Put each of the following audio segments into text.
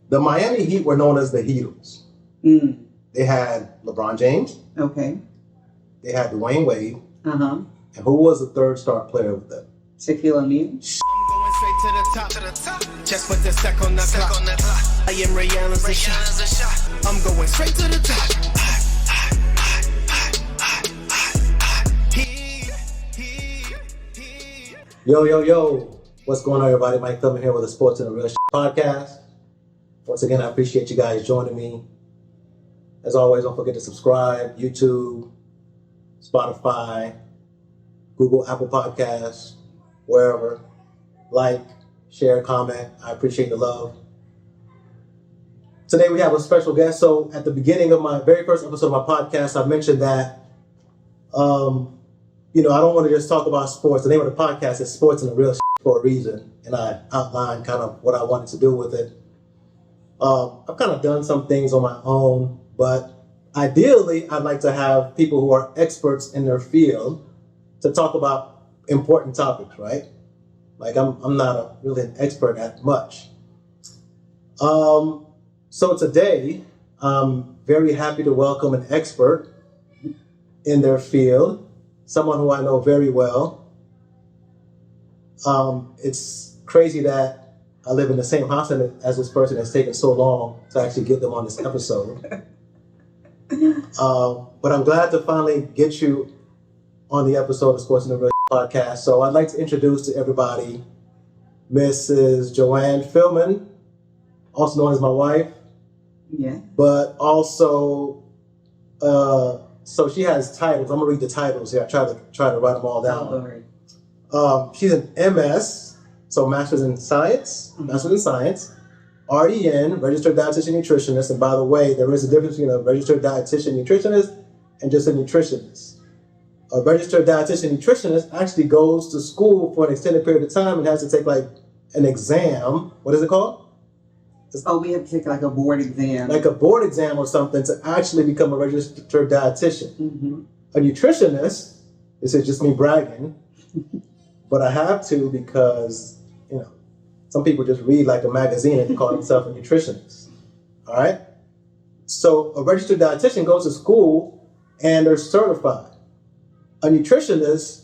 The Miami Heat were known as the Heatles. Mm. They had LeBron James. Okay. They had Dwayne Wade. Uh-huh. And who was the third star player with them? Shaquille O'Neal. I'm going straight to the top. Just put the sec on the clock. I am Rihanna's a shot. I'm going straight to the top. Yo. What's going on, everybody? Mike Filemon here with the Sports and the Real podcast. Once again, I appreciate you guys joining me. As always, don't forget to subscribe. YouTube, Spotify, Google, Apple Podcasts, wherever. Like, share, comment. I appreciate the love. Today we have a special guest. So at the beginning of my very first episode of my podcast, I mentioned that, I don't want to just talk about sports. The name of the podcast is Sports and the Real for a reason. And I outlined kind of what I wanted to do with it. I've kind of done some things on my own, but ideally I'd like to have people who are experts in their field to talk about important topics, right? Like I'm not really an expert at much. So today I'm very happy to welcome an expert in their field, someone who I know very well. It's crazy that I live in the same house as this person. It's taken so long to actually get them on this episode. But I'm glad to finally get you on the episode of Sports and the Real podcast. So I'd like to introduce to everybody Mrs. Johane Filemon, also known as my wife. Yeah. But also, so she has titles. I'm gonna read the titles here. I try to write them all down. Oh, Lord. She's an MS, so Master's in Science, RDN, Registered Dietitian Nutritionist. And by the way, there is a difference between a Registered Dietitian Nutritionist and just a nutritionist. A Registered Dietitian Nutritionist actually goes to school for an extended period of time and has to take like an exam. What is it called? We have to take like a board exam. Like a board exam or something to actually become a registered dietitian. Mm-hmm. A nutritionist, this is just me bragging, but I have to because, some people just read like a magazine and call themselves a nutritionist. All right? So a registered dietitian goes to school and they're certified. A nutritionist,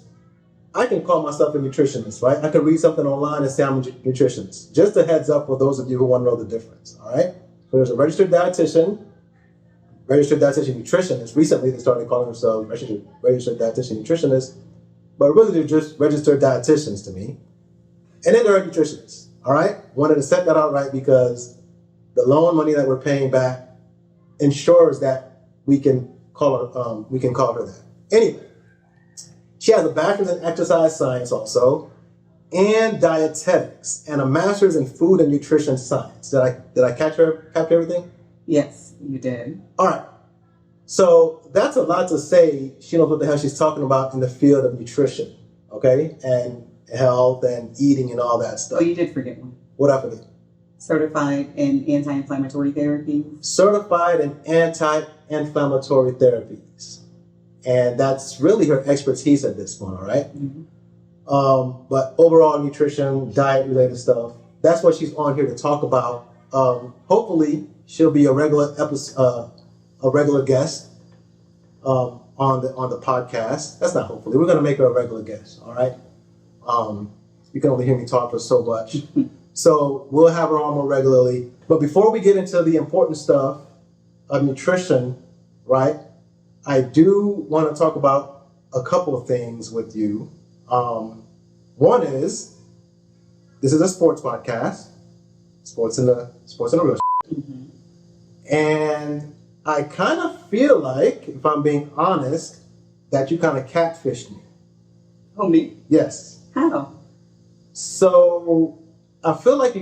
I can call myself a nutritionist, right? I can read something online and say I'm a nutritionist. Just a heads up for those of you who want to know the difference, all right? So there's a registered dietitian nutritionist. Recently, they started calling themselves registered dietitian nutritionist, but really they're just registered dietitians to me. And then there are nutritionists, all right? Wanted to set that out right because the loan money that we're paying back ensures that we can call her that. Anyway. She has a bachelor's in exercise science also, and dietetics, and a master's in food and nutrition science. Did I capture everything? Yes, you did. All right. So that's a lot to say. She knows what the hell she's talking about in the field of nutrition, okay, and health and eating and all that stuff. Oh, you did forget one. What I forget? Certified in anti-inflammatory therapies. Certified in anti-inflammatory therapies. And that's really her expertise at this point, all right? Mm-hmm. But overall nutrition, diet-related stuff, that's what she's on here to talk about. Hopefully, she'll be a regular guest on the podcast. That's not hopefully. We're going to make her a regular guest, all right? You can only hear me talk for so much. So we'll have her on more regularly. But before we get into the important stuff of nutrition, right? I do want to talk about a couple of things with you. One is, this is a sports podcast, sports in the real. Mm-hmm. And I kind of feel like, if I'm being honest, that you kind of catfished me. Oh, me? Yes. How? So I feel like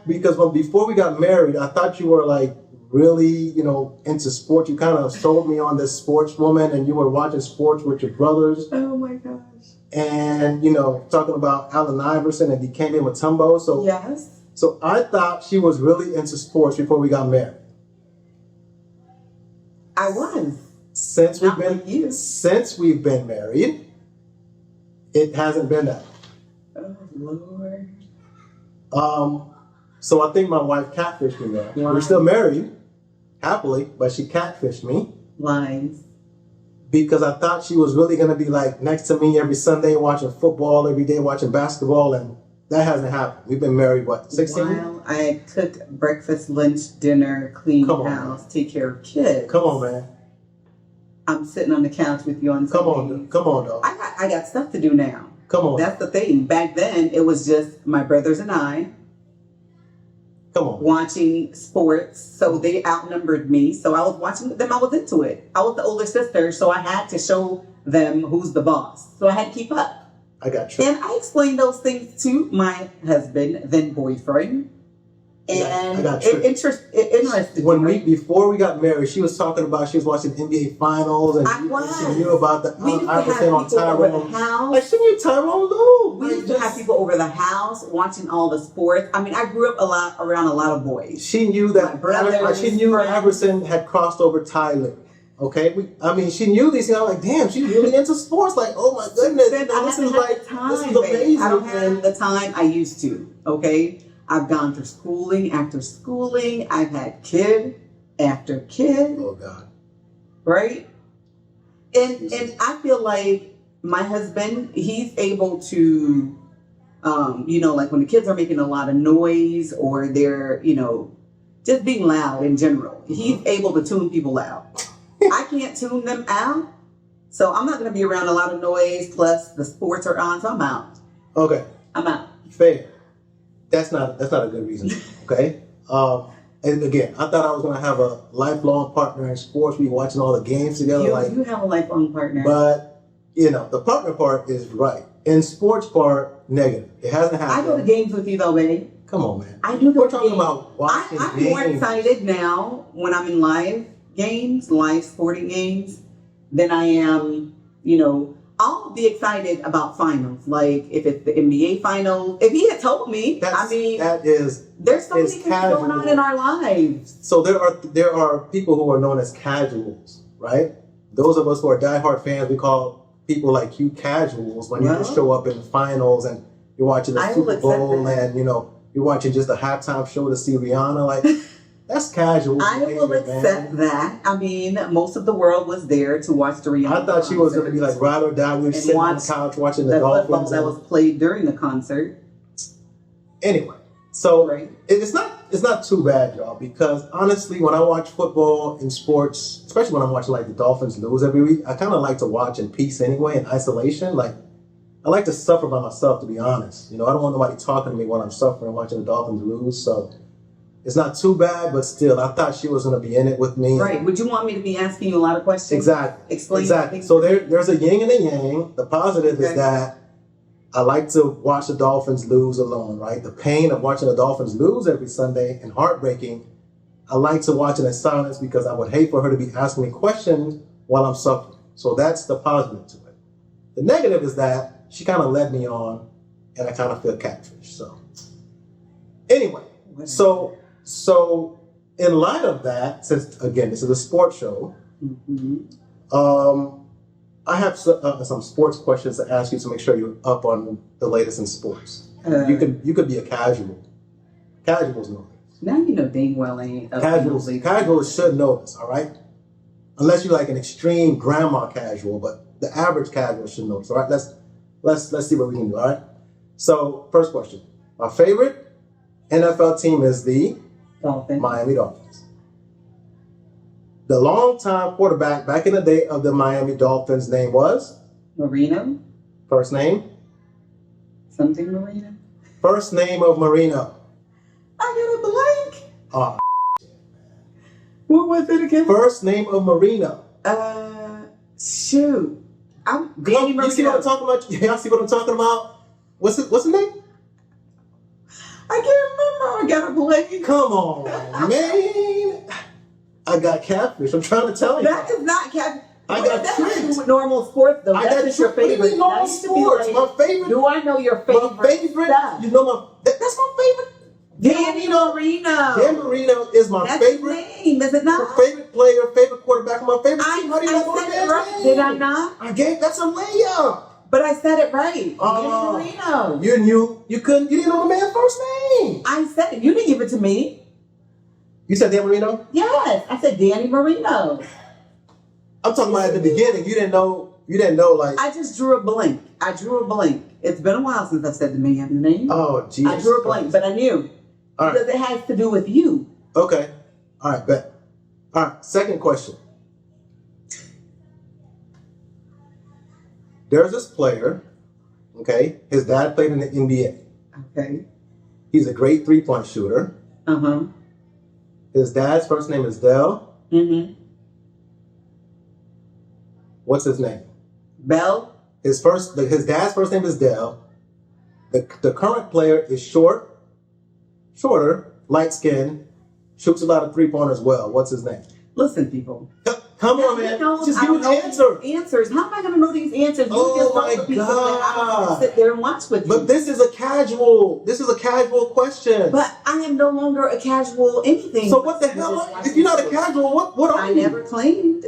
because before we got married, I thought you were like really, into sports. You kind of sold me on this sports woman, and you were watching sports with your brothers. Oh my gosh. And, talking about Allen Iverson and Dikembe Mutombo. So, yes. So I thought she was really into sports before we got married. I was. Since we've been married, it hasn't been that. Oh Lord. So I think my wife catfished me there. Why? We're still married, happily, but she catfished me. Lies. Because I thought she was really going to be like next to me every Sunday watching football, every day watching basketball, and that hasn't happened. We've been married, what, 16 years? While I cook breakfast, lunch, dinner, clean Come on, house, take care of kids. Come on, man. I'm sitting on the couch with you on Come Sundays. on, come on, dog. I got stuff to do now. Come on. That's the thing. Back then, it was just my brothers and I Come on. watching sports. So they outnumbered me. So I was watching them. I was into it. I was the older sister, so I had to show them who's the boss. So I had to keep up. I got you. And I explained those things to my husband, then boyfriend. I And got you. it interested me. Before we got married, she was talking about she was watching NBA finals and she knew about the We used to have Iverson on people over the Tyrone. house. Like she knew Tyrone Lue. We used to have people over the house watching all the sports. I mean, I grew up around a lot of boys. She knew My that brothers, she knew friends. Iverson had crossed over Tyler. Okay, she knew these things. I'm like, damn, she's really into sports. Like, oh my goodness, Then I this haven't is had like the time, this is babe. amazing. I don't have And the time I used to. Okay, I've gone through schooling after schooling. I've had kid after kid. oh God, Right? And I feel like my husband, he's able to, like when the kids are making a lot of noise or they're, just being loud in general, he's able to tune people out. I can't tune them out. So I'm not going to be around a lot of noise. Plus the sports are on, so I'm out. okay, I'm out. fair. That's not a good reason. Okay. And again, I thought I was gonna have a lifelong partner in sports. We watching all the games together. You have a lifelong partner. But the partner part is right. In sports part, negative. It hasn't happened. I go to games with you though, baby. Come on, man. I do go We're to talking games. about watching I'm games. more excited now when I'm in live games, live sporting games, than I am, I'll be excited about finals. Like if it's the NBA finals. If he had told me, there's so many things going on in our lives. So there are people who are known as casuals, right? Those of us who are diehard fans, we call people like you casuals when you just show up in the finals and you're watching the Super Bowl and you're watching just a halftime show to see Rihanna. Like that's casual. I will accept that. I mean, most of the world was there to watch the Rihanna. I thought she was going to be like ride or die. We were sitting on the couch watching the Dolphins that was played during the concert. Anyway, so it's not too bad, y'all, because honestly, when I watch football and sports, especially when I'm watching like the Dolphins lose every week, I kind of like to watch in peace anyway, in isolation. Like I like to suffer by myself, to be honest. I don't want nobody talking to me when I'm suffering watching the Dolphins lose. So it's not too bad, but still, I thought she was going to be in it with me. Right. Would you want me to be asking you a lot of questions? Exactly. Explain. Exactly. So there's a yin and a yang. The positive is that I like to watch the Dolphins lose alone, right? The pain of watching the Dolphins lose every Sunday and heartbreaking. I like to watch it in silence because I would hate for her to be asking me questions while I'm suffering. So that's the positive to it. The negative is that she kind of led me on and I kind of feel catfished. So anyway, so in light of that, since again, this is a sports show, I have some sports questions to ask you to make sure you're up on the latest in sports. You could be a casual. Casuals know this. Now you know dang well ain't Casuals should know this, all right? Unless you're like an extreme grandma casual, but the average casual should know this. All right, let's see what we can do. All right. So first question: my favorite NFL team is the Miami Dolphins. The longtime quarterback back in the day of the Miami Dolphins' name was? Marino. First name? Something Marino. First name of Marino. I got a blank. Oh, what was it again? First name of Marino. Shoot. I'm Danny Marino. You see what I'm talking about? Y'all see what I'm talking about? What's the name? I can't remember. I got a blank. Come on, man. I got catfish. I'm trying to tell you. That is not catfish. I got That's tricked. not normal sports, though. I That's got just your favorite. normal sports. My favorite. Do I know your favorite? My favorite. Stuff? You know that's my favorite. Danny Marino. Dan Marino is my favorite. His name, is it not? My favorite player, favorite quarterback, my favorite team. How do you not know said the it man's right. name? Did I not? That's a layup. But I said it right. Oh, Danny Marino. You didn't know the man's first name. I said it. You didn't give it to me. You said Dan Marino? Yes, I said Danny Marino. I'm talking about at the beginning. You didn't know like. I just drew a blank. It's been a while since I've said the man's name. Oh, geez. I drew a blank, but I knew. All right. Because it has to do with you. Okay. All right, bet. All right, second question. There's this player, okay? His dad played in the NBA. Okay. He's a great three-point shooter. Uh-huh. His dad's first name is Dell. Mm-hmm. What's his name? Bell? His dad's first name is Dell. The current player is shorter, light-skinned, shoots a lot of three-pointers well. What's his name? Listen, people. Come on, man. Just give me the answer. Answers. How am I going to know these answers? Oh my God. Sit there and watch with you. But this is a casual question. But I am no longer a casual anything. So what the hell? If you're not a casual, what are you? I never claimed.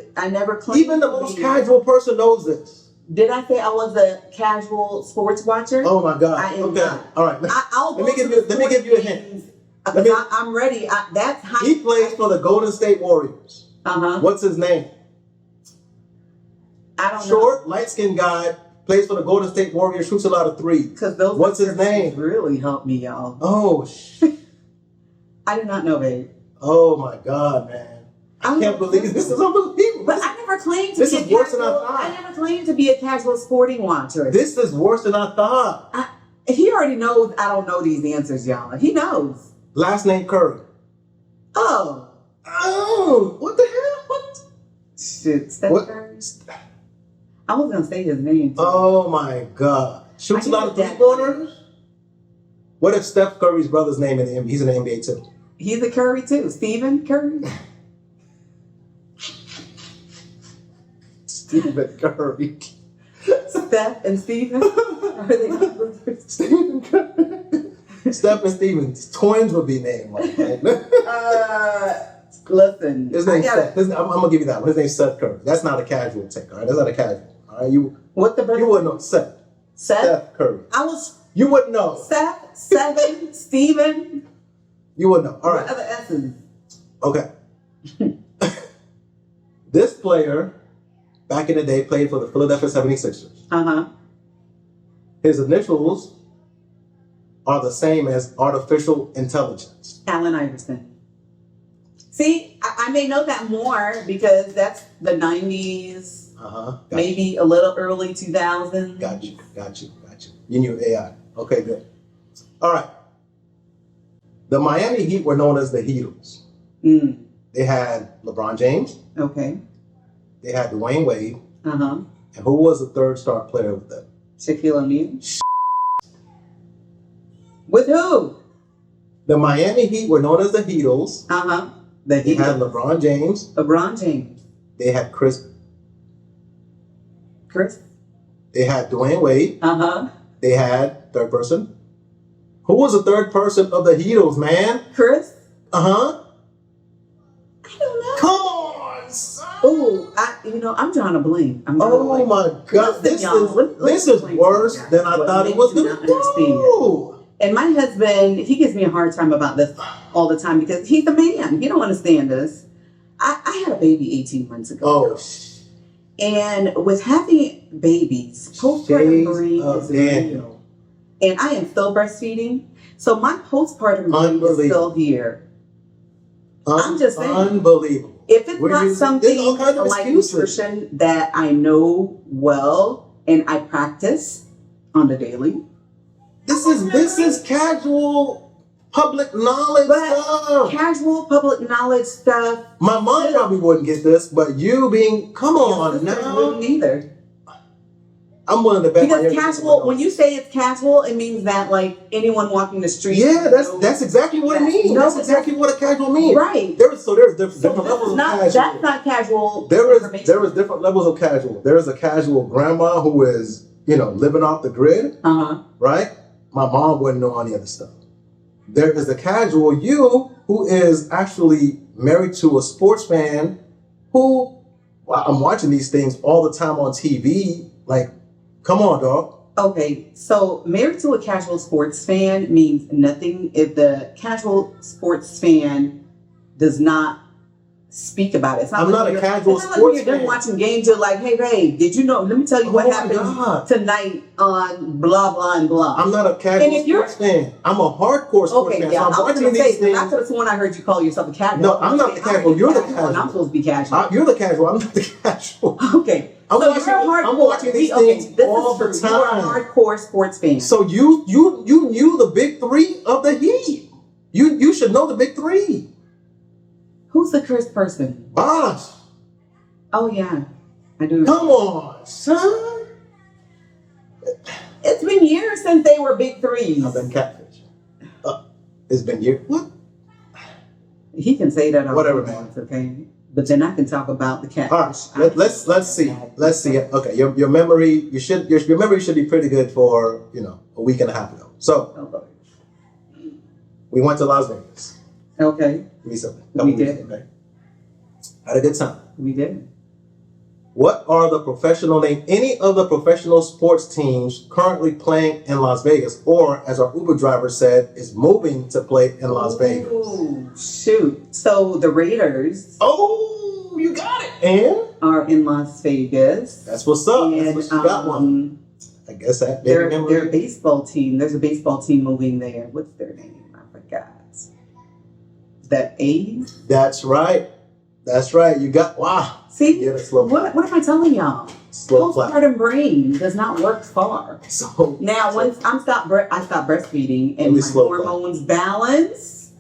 Even the most casual person knows this. Did I say I was a casual sports watcher? Oh my God. I am okay. not. All right. Let me give you a hint. I'm ready. That's high. He plays for the Golden State Warriors. Uh-huh. What's his name? I don't know. Short, light-skinned guy, plays for the Golden State Warriors, shoots a lot of threes. What's his name? Really helped me, y'all. Oh, I do not know, babe. Oh my God, man. I can't believe this is unbelievable. But I never claimed to be a casual. Worse than I thought. I never claimed to be a casual sporting watcher. This is worse than I thought. He already knows I don't know these answers, y'all. He knows. Last name Curry. Oh, what the hell? What? Shit, Steph Curry. I was gonna say his name. Oh my God! Shoots a lot of three-pointers. What if Steph Curry's brother's name in the NBA? He's in the NBA too. He's a Curry too. Stephen Curry. Stephen Curry. Steph and Stephen. Are they brothers? Stephen Curry. Steph and Stephen. Twins would be named like that. Listen. His name's Seth. I'm gonna give you that one. His name's Seth Curry. That's not a casual take, all right? That's not a casual. All right, you wouldn't know Seth. Seth Curry. You wouldn't know. Seth, Seven, Stephen. You wouldn't know. All right. What other S's? Okay. This player, back in the day, played for the Philadelphia 76ers. Uh-huh. His initials are the same as artificial intelligence. Allen Iverson. See, I may know that more because that's the 90s. Maybe a little early 2000s. Got you. You knew AI. Okay, good. All right. The Miami Heat were known as the Heatles. They had LeBron James. Okay. They had Dwayne Wade. Uh-huh. And who was the third star player with them? Shaquille O'Neal. With who? The Miami Heat were known as the Heatles. Uh-huh. They had LeBron James. They had Chris. They had Dwayne Wade. Uh-huh. They had third person. Who was the third person of the Heatles, man? Chris. Uh-huh. I don't know. Come on, son. Oh, I'm trying to blame. Oh my God. This is worse than I thought it was going to do. And my husband, he gives me a hard time about this all the time because he's a man. He don't understand this. I had a baby 18 months ago. Oh, and with having babies, postpartum brain is real. And I am still breastfeeding. So my postpartum brain is still here. I'm just saying. Unbelievable. If it's not something like nutrition that I know well and I practice on the daily. This is casual public knowledge stuff. Casual public knowledge stuff. My mom probably wouldn't get this, but you being, come on now. Wouldn't either. I'm willing to bet. Because casual, when you say it's casual, it means that like anyone walking the street. Yeah, that's exactly what it means. That's exactly what a casual means. Right. There's different levels of casual. That's not casual. There is different levels of casual. There is a casual grandma who is, living off the grid. Uh-huh. Right? My mom wouldn't know any of the stuff. There is the casual you who is actually married to a sports fan who, I'm watching these things all the time on TV. Like, Come on, dog. Okay, so married to a casual sports fan means nothing if the casual sports fan does not speak about it. It's I'm not a casual it's not sports like when you're done fan. watching games, you're like, hey, babe, did you know? Let me tell you what Oh my happened God. tonight on blah, blah, and blah. I'm not a casual sports fan. I'm a hardcore sports fan. Yeah, So I'm I was watching gonna these say, things. I could have sworn I heard you call yourself a casual. No, I'm not the casual. You're the casual. And I'm supposed to be casual. You're the casual. I'm not the casual. Okay. I'm watching these things all the time. You're a hardcore sports fan. So you knew the big three of the Heat. You should know the big three. Who's the cursed person? Bosh. Oh yeah, I do. Come on, son. It's been years since they were big threes. I've been catfished. It's been years. What? He can say that all Whatever, he man. wants, okay? But then I can talk about the catfish. All right, let's see. Let's see. Okay, your memory your memory should be pretty good for a week and a half ago. So we went to Las Vegas Okay. recently. We did. Okay. Had a good time. We did. What are any of the professional sports teams currently playing in Las Vegas, or as our Uber driver said, is moving to play in Las Vegas? Oh, shoot. So the Raiders Oh, you got it. And are in Las Vegas. that's what's up. And, That's what you got one. I guess that maybe their baseball team. There's a baseball team moving there. What's their name? I forgot. The A's? That's right. That's right. You got wow. See, Yeah, that's slow. what am I telling y'all? Slow clap. Postpartum brain does not work far. So Now, once I stopped breastfeeding and Really my slow hormones balance,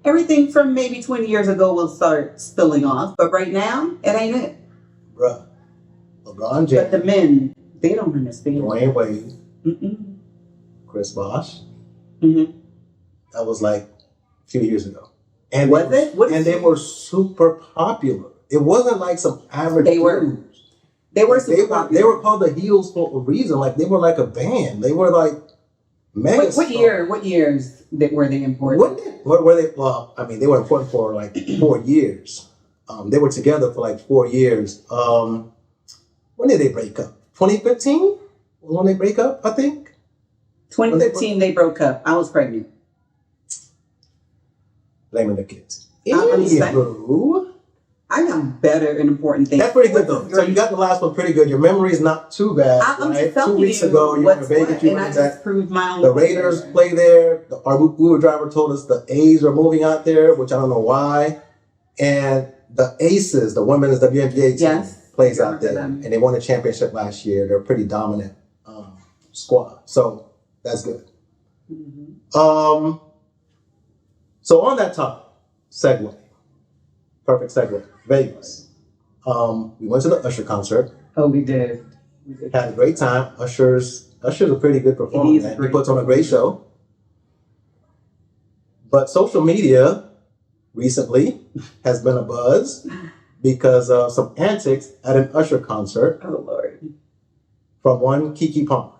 everything from maybe 20 years ago will start spilling off. But right now, it ain't it. bruh, LeBron But James, the men, they don't understand. Dwayne Wade, Mm-mm. Chris Bosh. Mm-hmm. That was like a few years ago. And Was it? What and is they it? were super popular. It wasn't like some average They were. dudes. They were They super were popular. they were called the Heels for a reason. Like they were like a band. They were like mega. What years were they important? Were they? Well, I mean, they were important for like 4 years. They were together for like 4 years. When did they break up? 2015 was when they break up, I think. 2015, they broke up. I was pregnant. Blaming the kids. I'm saying. Anywho, I got better and important things. that's pretty good though. So you got the last one pretty good. Your memory is not too bad. I'm right? just telling 2 weeks you ago, you were in what's Vegas. what, You and were I in just that. proved my own. The Raiders play there. Our Uber driver told us the A's are moving out there, which I don't know why. And the Aces, the women's WNBA team, Yes. plays I out there. remember them. And they won a championship last year. They're a pretty dominant squad. So that's good. Mhm. So on that topic, segue. Perfect segue. Vegas. We went to the Usher concert. Oh, we did. We did. Had a great time. Usher's a pretty good performer. He's Man. He great. puts on a great show. But social media recently has been a buzz because of some antics at an Usher concert Oh, Lord. from one Keke Palmer.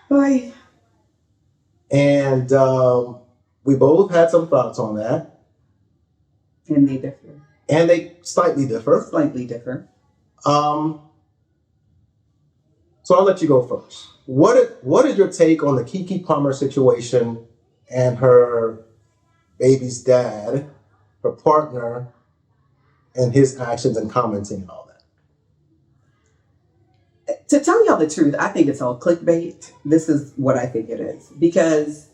Boy. And we both had some thoughts on that. And they differ. And they slightly differ. Slightly differ. So I'll let you go first. What is your take on the Keke Palmer situation and her baby's dad, her partner, and his actions and commenting and all that? To tell y'all the truth, I think it's all clickbait. This is what I think it is. Because,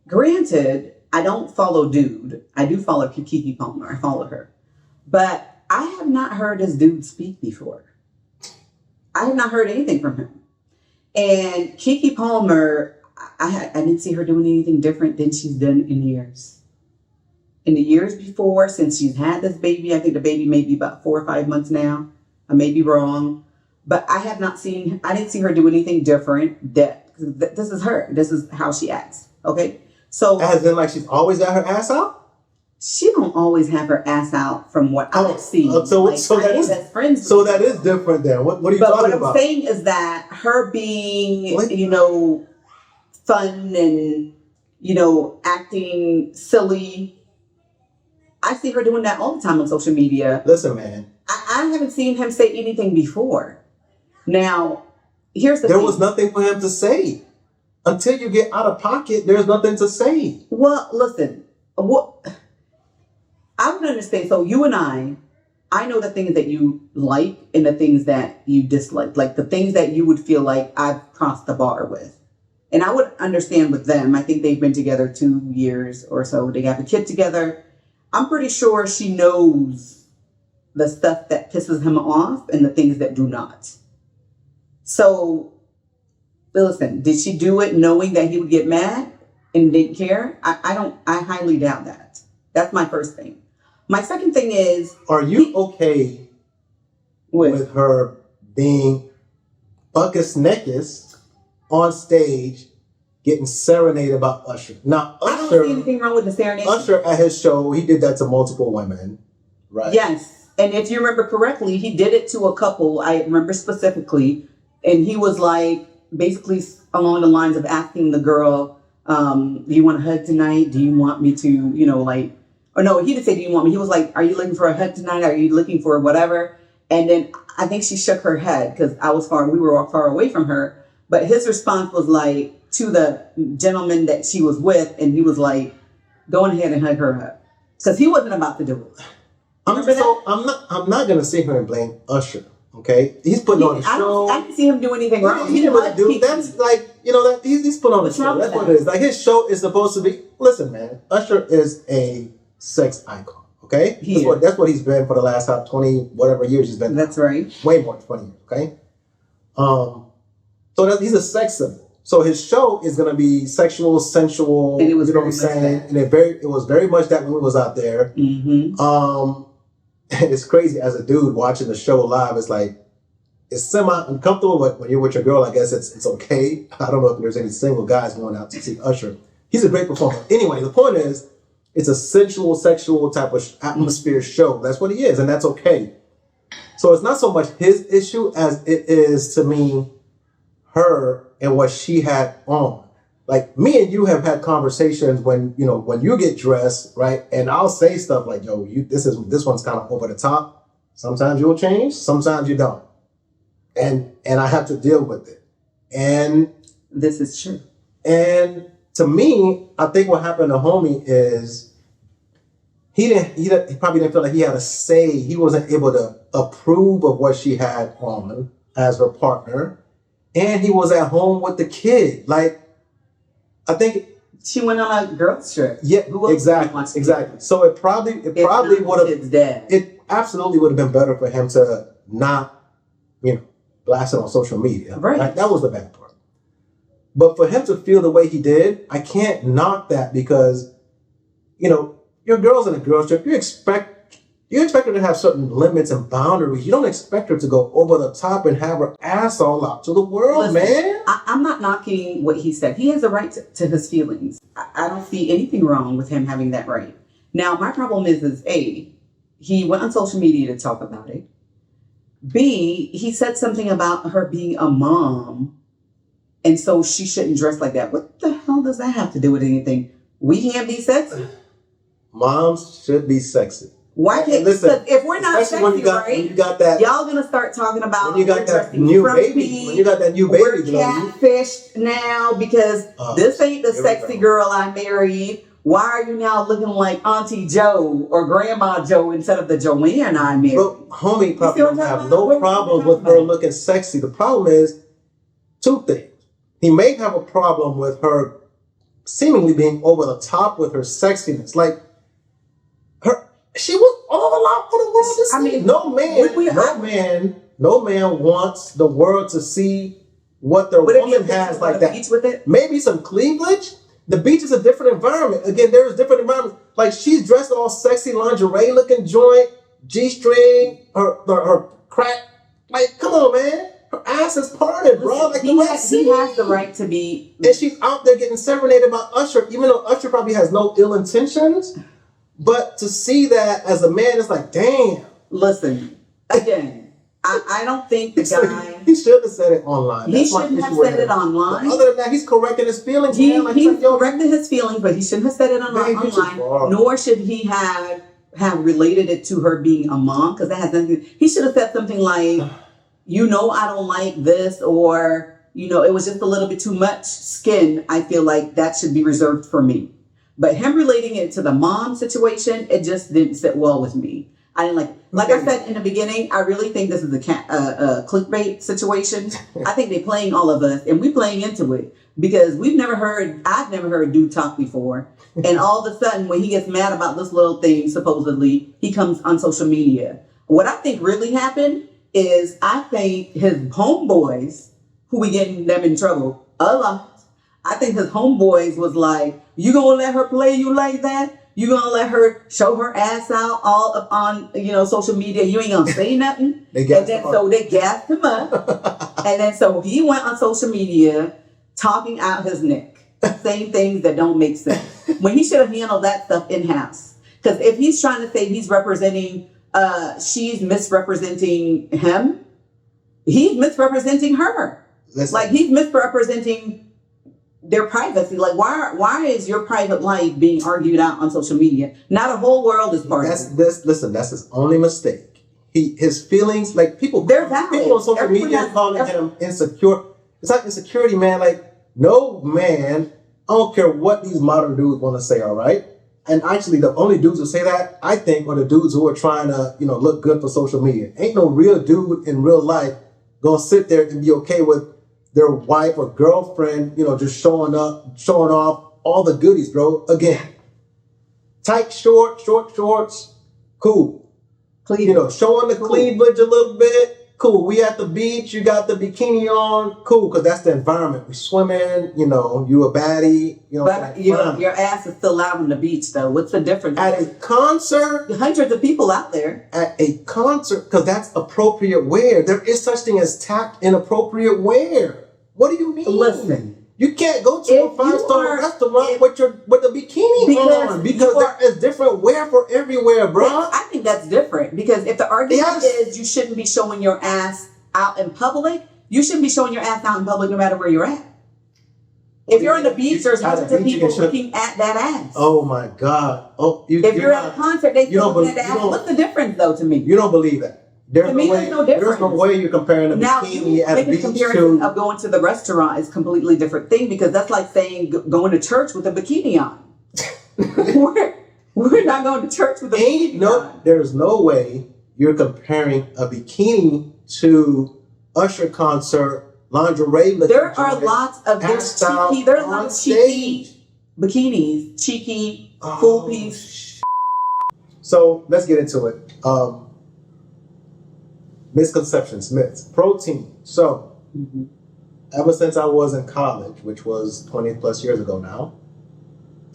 granted, I don't follow Dude. I do follow Keke Palmer. I follow her. But I have not heard this dude speak before. I have not heard anything from him. And Keke Palmer, I didn't see her doing anything different than she's done in years. In the years before, since she's had this baby, I think the baby may be about 4 or 5 months now. I may be wrong. But I didn't see her do anything different. This is her. This is how she acts. Okay? So As in, like, she's always got her ass out? she don't always have her ass out from what I've seen. So Like, that I is am best friends with so her. that is different then. What are you But talking what I'm about? saying is that her being, What? fun and, acting silly, I see her doing that all the time on social media. Listen, man. I haven't seen him say anything before. Now, here's the there thing. was nothing for him to say. Until you get out of pocket, there's nothing to say. Well, listen, what I would understand. So you and I know the things that you like and the things that you dislike, like the things that you would feel like I've crossed the bar with. And I would understand with them. I think they've been together 2 years or so. They have a kid together. I'm pretty sure she knows the stuff that pisses him off and the things that do not. So, listen, did she do it knowing that he would get mad and didn't care? I highly doubt that. That's my first thing. My second thing is... Are you okay with her being buckus neckus on stage getting serenaded by Usher? Now, Usher... I don't see anything wrong with the serenade. Usher at his show, he did that to multiple women, right? Yes. And if you remember correctly, he did it to a couple. I remember specifically. And he was like, basically along the lines of asking the girl, do you want a hug tonight? Do you want me to, or no, he didn't say, do you want me? He was like, are you looking for a hug tonight? Are you looking for whatever? And then I think she shook her head because we were far away from her. But his response was like to the gentleman that she was with. And he was like, go ahead and hug her up. Because he wasn't about to do it. I'm not going to sit here and blame Usher. Okay, he's putting on a show. I didn't see him do anything wrong. He didn't really do that's like that he's put on a show. That's what it is. Like his show is supposed to be. Listen, man, Usher is a sex icon. Okay, that's what he's been for the last 20 whatever years he's been. That's right. Way more than 20 years. Okay, so he's a sex symbol. So his show is gonna be sexual, sensual. And it was, you know what I'm saying? And it was very much that when it was out there. Mm-hmm. It's crazy as a dude watching the show live. It's like, it's semi-uncomfortable, but when you're with your girl, I guess it's okay. I don't know if there's any single guys going out to see Usher. He's a great performer. Anyway, the point is, it's a sensual, sexual type of atmosphere show. That's what he is, and that's okay. So it's not so much his issue as it is, to me, her and what she had on. Like, me and you have had conversations when you get dressed, right? And I'll say stuff like, yo, this one's kind of over the top. Sometimes you'll change, sometimes you don't. And I have to deal with it. And this is true. And to me, I think what happened to homie is he probably didn't feel like he had a say. He wasn't able to approve of what she had on as her partner. And he was at home with the kid. Like, I think she went on a girls trip. Yeah, exactly. So it probably would have. It absolutely would have been better for him to not, blast it on social media. Right. That was the bad part. But for him to feel the way he did, I can't knock that because, your girl's in a girls trip. You expect her to have certain limits and boundaries. You don't expect her to go over the top and have her ass all out to the world. Listen, man. I'm not knocking what he said. He has a right to his feelings. I don't see anything wrong with him having that right. Now, my problem is A, he went on social media to talk about it. B, he said something about her being a mom, and so she shouldn't dress like that. What the hell does that have to do with anything? We can't be sexy. Moms should be sexy. Why can't? Listen, if we're not sexy, when you got that, y'all gonna start talking about when you got that new baby. When you got that new baby, we're catfished now because this ain't the sexy girl I married. Why are you now looking like Auntie Joe or Grandma Joe instead of the Joanne I married? Well, homie probably don't have no problem with her looking sexy. The problem is two things. He may have a problem with her seemingly being over the top with her sexiness, like her. She was all out for the world to see. I mean, no man wants the world to see what their woman has like that. With it? Maybe some cleavage. The beach is a different environment. Again, there's different environments. Like, she's dressed all sexy lingerie looking joint, G-string, her crack. Like, come on, man. Her ass is parted, bro. Like, he has the right to be. And she's out there getting serenaded by Usher, even though Usher probably has no ill intentions. But to see that as a man, it's like, damn. Listen, again, I don't think the guy... He should have said it online. He shouldn't have said it online. But other than that, he's correcting his feelings. He corrected his feelings, but he shouldn't have said it online. Nor should he have related it to her being a mom, because that has nothing... He should have said something like, I don't like this, or, it was just a little bit too much skin, I feel like that should be reserved for me. But him relating it to the mom situation, it just didn't sit well with me. I didn't like I said in the beginning, I really think this is a clickbait situation. I think they're playing all of us, and we playing into it, because I've never heard dude talk before. And all of a sudden, when he gets mad about this little thing, supposedly, he comes on social media. What I think really happened is, I think his homeboys, who be getting them in trouble a lot, I think his homeboys was like, you gonna let her play you like that? You gonna let her show her ass out all up on, social media? You ain't gonna say nothing? They gassed him up. And then so he went on social media talking out his neck, saying things that don't make sense, when he should have handled that stuff in-house. Because if he's trying to say he's representing, she's misrepresenting him, he's misrepresenting her. Listen. Like, he's misrepresenting their privacy. Like, why is your private life being argued out on social media? Not a whole world is part of it. Listen, that's his only mistake. His feelings, like, people on social media calling him insecure. It's like insecurity, man. Like, no man, I don't care what these modern dudes want to say, all right? And actually, the only dudes who say that, I think, are the dudes who are trying to, look good for social media. Ain't no real dude in real life gonna sit there and be okay with their wife or girlfriend, just showing off all the goodies, bro. Again, tight shorts, cool. Cleavage. Showing the cleavage a little bit, cool. We at the beach, you got the bikini on, cool, because that's the environment. We swimming, you a baddie, But your ass is still out on the beach, though. What's the difference? At a concert, hundreds of people out there. At a concert, because that's appropriate wear. There is such thing as tapped inappropriate wear. What do you mean? Listen, you can't go to a 5-star restaurant with the bikini on, because there is different wear for everywhere, bro. I think that's different, because if the argument is you shouldn't be showing your ass out in public, you shouldn't be showing your ass out in public no matter where you're at. If you're on the beach, there's hundreds of people looking at that ass. Oh my God! If you're at a concert, they looking at that ass. What's the difference, though, to me? You don't believe that. There's no difference. There's no way you're comparing a bikini at a beach to... of going to the restaurant is a completely different thing, because that's like saying going to church with a bikini on. we're not going to church with a bikini on. There's no way you're comparing a bikini to Usher concert, lingerie. There are lots of cheeky bikinis, cheeky, full piece. So let's get into it. Misconceptions, myths, protein. So, ever since I was in college, which was 20 plus years ago now,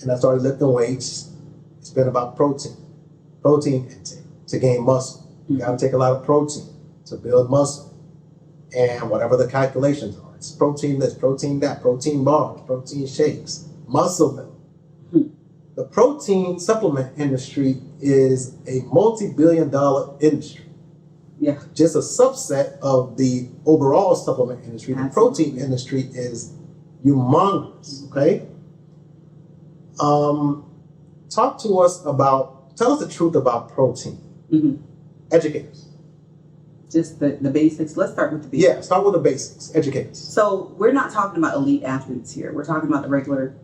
and I started lifting weights, it's been about protein intake to gain muscle. You gotta take a lot of protein to build muscle. And whatever the calculations are, it's protein this, protein that, protein bars, protein shakes, muscle milk. The protein supplement industry is a multi-billion-dollar industry. Yeah. Just a subset of the overall supplement industry. The protein industry is humongous, okay? Tell us the truth about protein. Educate us. Just the basics. Let's start with the basics. Yeah, start with the basics. Educate us. So we're not talking about elite athletes here. We're talking about the regular,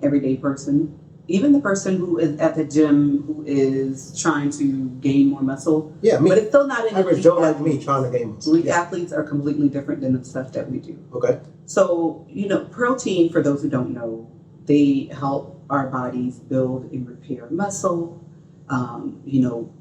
everyday person. Even the person who is at the gym, who is trying to gain more muscle. Yeah, me. But it's still not an average Joe like me trying to gain muscle. Elite athletes are completely different than the stuff that we do. Okay. So, protein, for those who don't know, they help our bodies build and repair muscle, help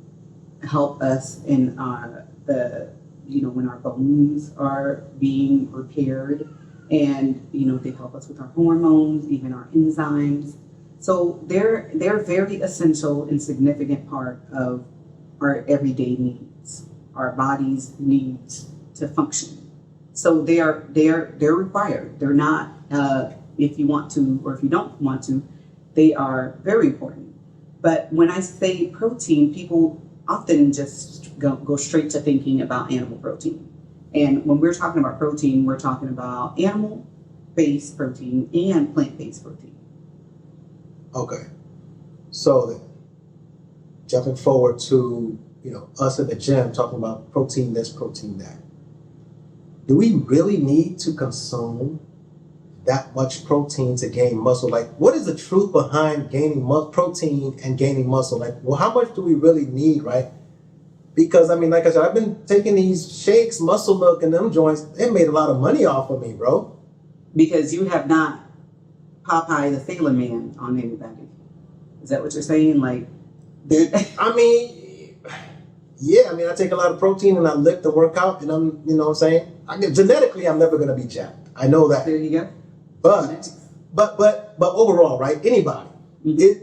us in when our bones are being repaired, and, they help us with our hormones, even our enzymes. So they're very essential and significant part of our everyday needs, our body's needs to function. So they're required. They're not if you want to or if you don't want to. They are very important. But when I say protein, people often just go straight to thinking about animal protein. And when we're talking about protein, we're talking about animal-based protein and plant-based protein. Okay. So then, jumping forward to, us at the gym talking about protein this, protein that. do we really need to consume that much protein to gain muscle? Like, what is the truth behind gaining protein and gaining muscle? Like, well, how much do we really need, right? Because, I mean, like I said, I've been taking these shakes, muscle milk, and them joints. They made a lot of money off of me, bro. Because you have not Popeye the Sailor Man on anybody. Is that what you're saying? Like, I mean, yeah, I mean, I take a lot of protein and I lift and work out, and I'm, you know what I'm saying? Genetically, I'm never going to be jacked. I know that. There you go. But overall, right? Anybody,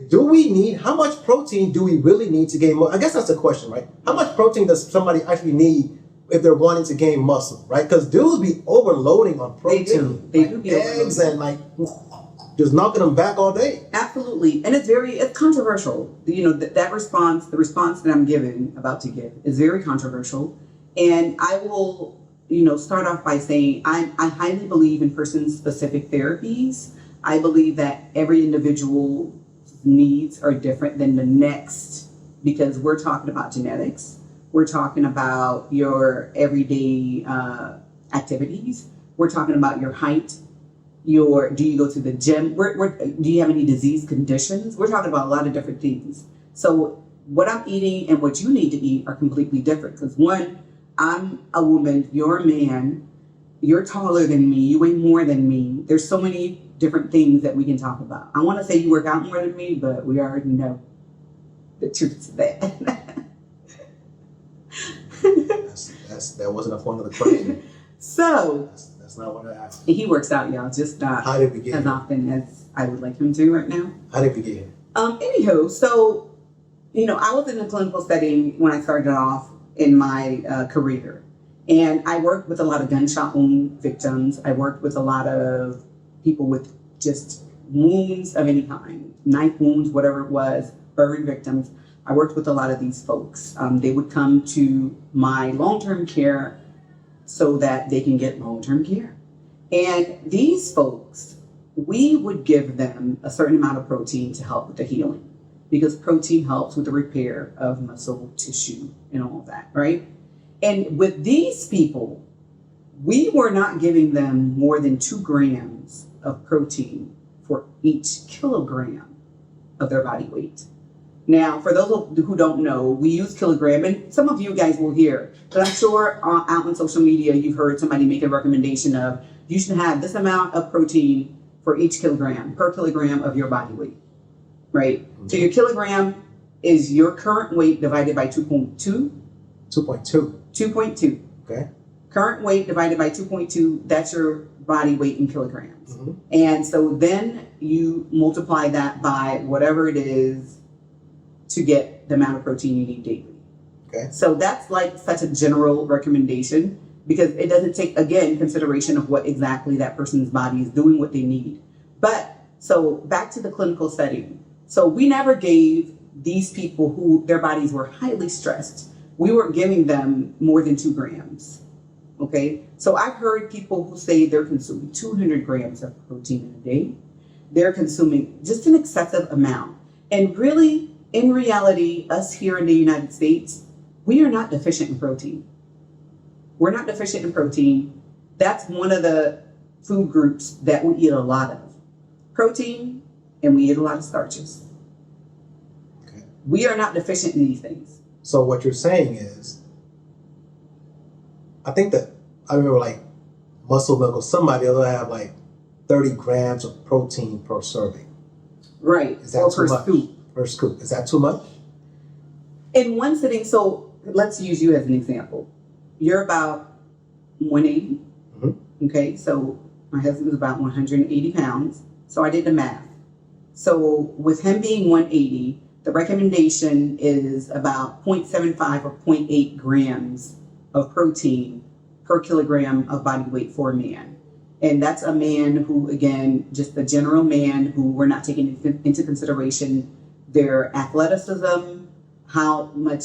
do we need, how much protein do we really need to gain muscle? I guess that's the question, right? How much protein does somebody actually need if they're wanting to gain muscle, right? Because dudes be overloading on protein. They do be eggs and like just knocking them back all day. Absolutely. And it's controversial. You know, the response that I'm about to give is very controversial. And I will, you know, start off by saying I highly believe in person-specific therapies. I believe that every individual's needs are different than the next, because we're talking about genetics. We're talking about your everyday activities. We're talking about your height. Do you go to the gym? Do you have any disease conditions? We're talking about a lot of different things. So what I'm eating and what you need to eat are completely different. Because one, I'm a woman, you're a man, you're taller than me, you weigh more than me. There's so many different things that we can talk about. I want to say you work out more than me, but we already know the truth is that. That wasn't a point of the question. So that's not what I asked. He works out, y'all, just not How did we get as here? often as I would like him to right now. How did we get here? Anywho, so, you know, I was in a clinical setting when I started off in my career. And I worked with a lot of gunshot wound victims. I worked with a lot of people with just wounds of any kind, knife wounds, whatever it was, burn victims. I worked with a lot of these folks. They would come to my long-term care so that they can get long-term care. And these folks, we would give them a certain amount of protein to help with the healing, because protein helps with the repair of muscle tissue and all of that, right? And with these people, we were not giving them more than 2 grams of protein for each kilogram of their body weight. Now, for those who don't know, we use kilogram, and some of you guys will hear, but I'm sure out on social media, you've heard somebody make a recommendation of, you should have this amount of protein for each kilogram, per kilogram of your body weight, right? Mm-hmm. So your kilogram is your current weight divided by 2.2. 2.2. 2.2. Okay. Current weight divided by 2.2, that's your body weight in kilograms. Mm-hmm. And so then you multiply that by whatever it is to get the amount of protein you need daily. Okay. So that's like such a general recommendation, because it doesn't take, again, consideration of what exactly that person's body is doing, what they need. But so back to the clinical setting. So we never gave these people who their bodies were highly stressed, we weren't giving them more than 2 grams. Okay. So I've heard people who say they're consuming 200 grams of protein in a day. They're consuming just an excessive amount. And really, in reality, us here in the United States, we are not deficient in protein. We're not deficient in protein. That's one of the food groups that we eat a lot of. Protein, and we eat a lot of starches. Okay. We are not deficient in these things. So what you're saying is, I think that, I remember like Muscle Milk or somebody, they'll have like 30 grams of protein per serving. Right. Is that too much? Scoop. Per scoop. Is that too much? In one sitting, so let's use you as an example. You're about 180. Mm-hmm. Okay, so my husband is about 180 pounds. So I did the math. So with him being 180, the recommendation is about 0.75 or 0.8 grams of protein per kilogram of body weight for a man. And that's a man who, again, just the general man who we're not taking into consideration their athleticism, how much,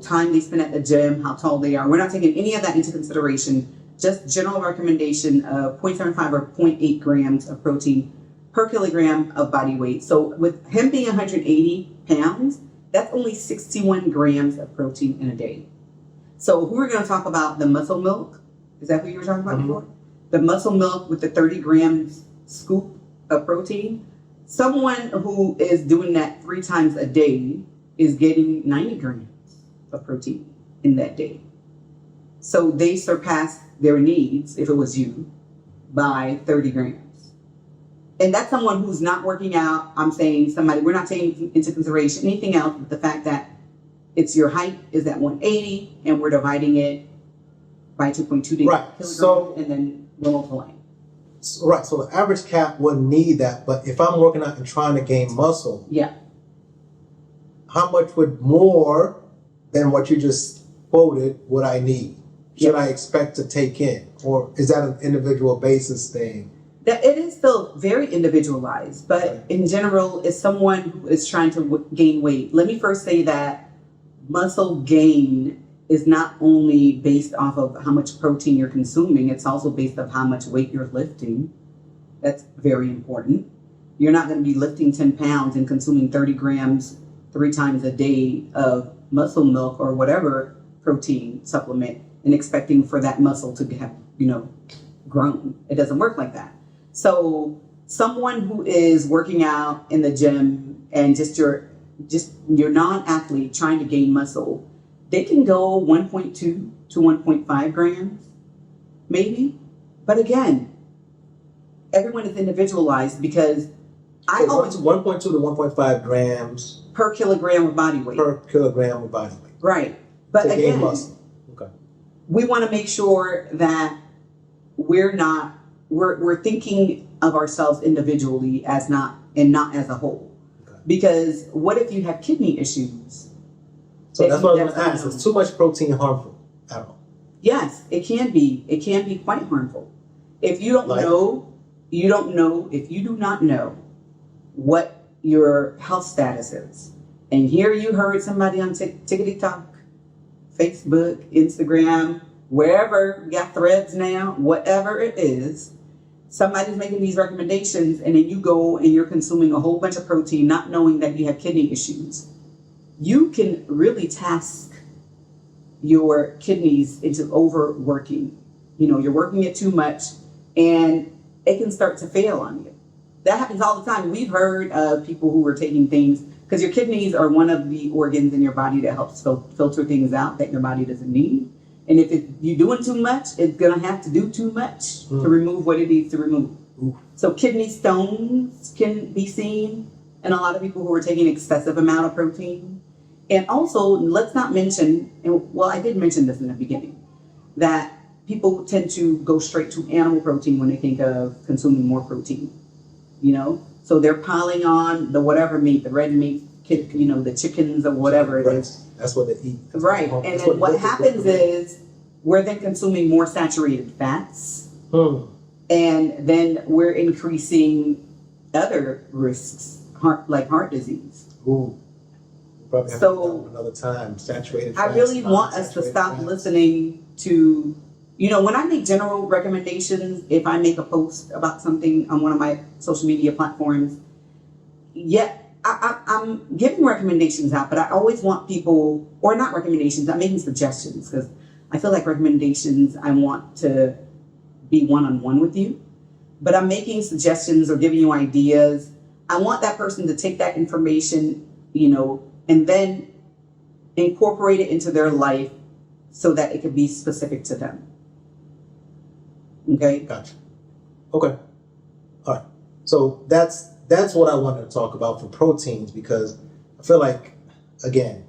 time they spend at the gym, how tall they are. We're not taking any of that into consideration. Just general recommendation of 0.75 or 0.8 grams of protein per kilogram of body weight. So with him being 180 pounds, that's only 61 grams of protein in a day. So if we were going to talk about the muscle milk, Is that what you were talking about before? The muscle milk with the 30 grams scoop of protein. Someone who is doing that 3 times a day is getting 90 grams of protein in that day. So they surpass their needs, if it was you, by 30 grams. And that's someone who's not working out. I'm saying somebody, we're not taking into consideration anything else but the fact that it's your height is at 180 and we're dividing it by 2.2 kilograms, so, and then we're multiplying. Right, so the average cat wouldn't need that, but if I'm working out and trying to gain muscle, how much would more than what you just quoted would I need? Should I expect to take in? Or is that an individual basis thing? That it is still very individualized, but in general, as someone who is trying to gain weight, let me first say that muscle gain is not only based off of how much protein you're consuming, it's also based off how much weight you're lifting. That's very important. You're not going to be lifting 10 pounds and consuming 30 grams 3 times a day of muscle milk or whatever protein supplement and expecting for that muscle to have, grown. It doesn't work like that. So someone who is working out in the gym and just your non-athlete trying to gain muscle, they can go 1.2 to 1.5 grams, maybe. But again, everyone is individualized because I always 1.2 to 1.5 grams per kilogram of body weight. Per kilogram of body weight. Right. But to again, gain muscle. Okay. We want to make sure that we're thinking of ourselves individually as not as a whole. Okay. Because what if you have kidney issues? So that's what I was going to ask. Is too much protein harmful at all? Yes, it can be. It can be quite harmful. If you don't know, if you do not know what your health status is. And here you heard somebody on TikTok, Facebook, Instagram, wherever, we got threads now, whatever it is, somebody's making these recommendations and then you go and you're consuming a whole bunch of protein not knowing that you have kidney issues. You can really task your kidneys into overworking. You're working it too much and it can start to fail on you. That happens all the time. We've heard of people who were taking things, because your kidneys are one of the organs in your body that helps filter things out that your body doesn't need. And if you're doing too much, it's going to have to do too much to remove what it needs to remove. So kidney stones can be seen in a lot of people who are taking excessive amount of protein. And also, let's not mention, I did mention this in the beginning, that people tend to go straight to animal protein when they think of consuming more protein. So they're piling on the whatever meat, the red meat, the chickens or whatever it is. That's what they eat. Right. And then what happens is we're then consuming more saturated fats. And then we're increasing other risks, like heart disease. Ooh. Probably have to another time. Saturated fats. I really want us to stop listening to, when I make general recommendations, if I make a post about something on one of my social media platforms, I'm giving recommendations out, but I always want people, or not recommendations, I'm making suggestions, because I feel like recommendations, I want to be one-on-one with you, but I'm making suggestions or giving you ideas. I want that person to take that information, and then incorporate it into their life so that it could be specific to them. Okay? Gotcha. Okay. All right. So that's what I wanted to talk about for proteins, because I feel like, again,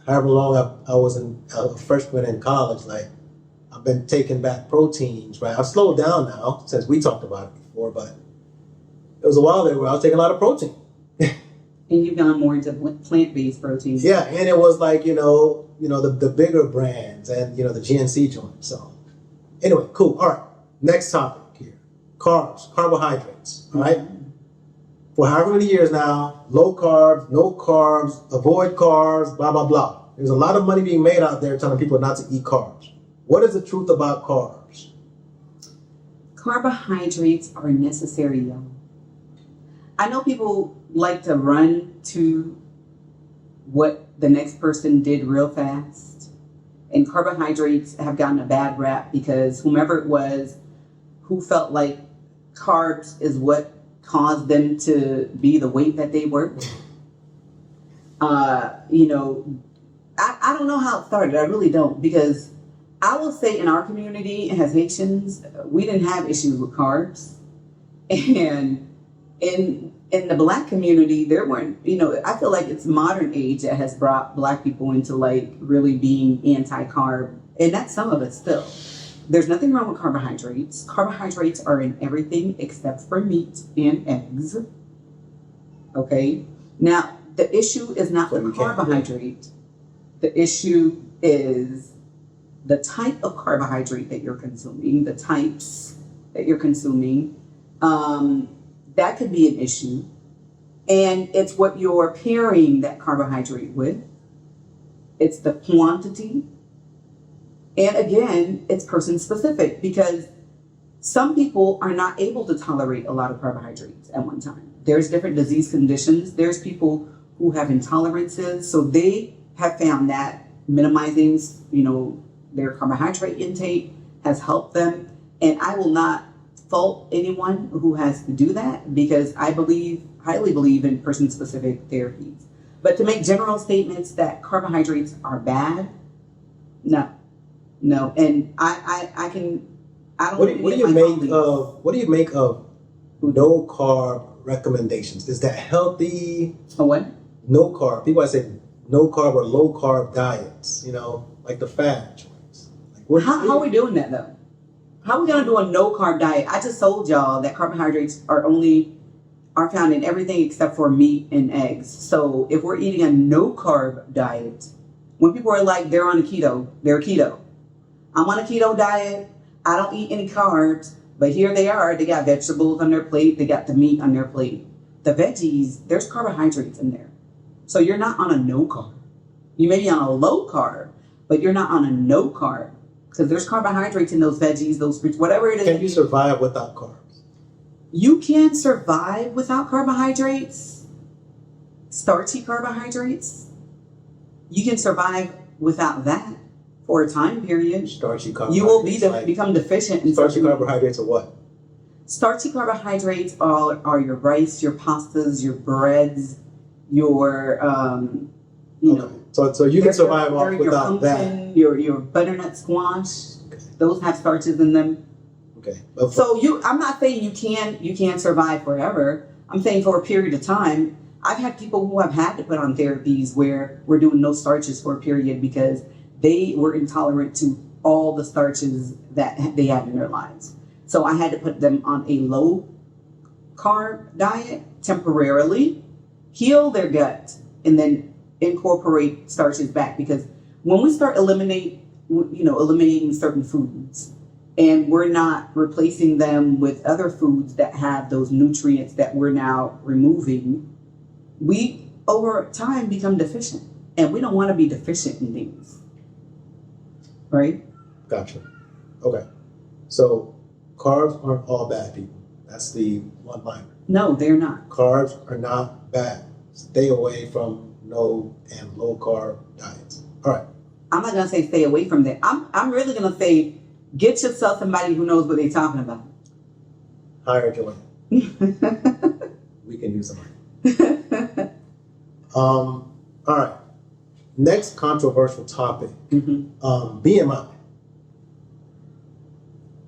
however long I was a freshman in college, I've been taking back proteins, right? I've slowed down now since we talked about it before, but it was a while there where I was taking a lot of protein. And you've gone more into plant-based protein. Yeah, and it was like, the bigger brands and, the GNC joints. So anyway, cool. All right, next topic here. Carbohydrates, all right? For however many years now, low carbs, no carbs, avoid carbs, blah, blah, blah. There's a lot of money being made out there telling people not to eat carbs. What is the truth about carbs? Carbohydrates are necessary, y'all. I know people like to run to what the next person did real fast. And carbohydrates have gotten a bad rap because whomever it was who felt like carbs is what caused them to be the weight that they were. You know, I don't know how it started. I really don't, because I will say in our community as Haitians, we didn't have issues with carbs. And in the Black community, there weren't, you know, I feel like it's modern age that has brought Black people into like really being anti-carb. And that's some of it still. There's nothing wrong with carbohydrates. Carbohydrates are in everything except for meat and eggs. Okay? Now, the issue is not with carbohydrate. The issue is the type of carbohydrate that you're consuming, the types that you're consuming. That could be an issue. And it's what you're pairing that carbohydrate with. It's the quantity. And again, it's person specific, because some people are not able to tolerate a lot of carbohydrates at one time. There's different disease conditions. There's people who have intolerances. So they have found that minimizing, you know, their carbohydrate intake has helped them. And I will not fault anyone who has to do that, because I highly believe in person specific therapies. But to make general statements that carbohydrates are bad, no. And I don't. What do you make of no carb recommendations? Is that healthy? A what? No carb. People say no carb or low carb diets. You know, like the fad joints. Like how are we doing that though? How are we gonna do a no carb diet? I just told y'all that carbohydrates are found in everything except for meat and eggs. So if we're eating a no carb diet, when people are like they're on a keto, they're keto. I'm on a keto diet. I don't eat any carbs, but here they are. They got vegetables on their plate. They got the meat on their plate. The veggies, there's carbohydrates in there. So you're not on a no carb. You may be on a low carb, but you're not on a no carb, because there's carbohydrates in those veggies, those fruits, whatever it is. Can you survive without carbs? You can survive without carbohydrates, starchy carbohydrates. You can survive without that for a time period. Starchy carbohydrates. You will become deficient in starchy carbohydrates are what? Starchy carbohydrates are your rice, your pastas, your breads, your you know. So you can survive off without that. Your butternut squash, okay. Those have starches in them. Okay. So I'm not saying you can survive forever. I'm saying for a period of time. I've had people who have had to put on therapies where we're doing no starches for a period because they were intolerant to all the starches that they had in their lives. So I had to put them on a low carb diet temporarily, heal their gut, and then incorporate starches back. Because when we start eliminating certain foods, and we're not replacing them with other foods that have those nutrients that we're now removing, we over time become deficient, and we don't want to be deficient in things. Right? Gotcha. Okay. So carbs aren't all bad, people. That's the one liner. No, they're not. Carbs are not bad. Stay away from no and low carb diets. All right. I'm not gonna say stay away from that. I'm really gonna say get yourself somebody who knows what they're talking about. Hire Johane. We can use somebody. All right. Next controversial topic. BMI.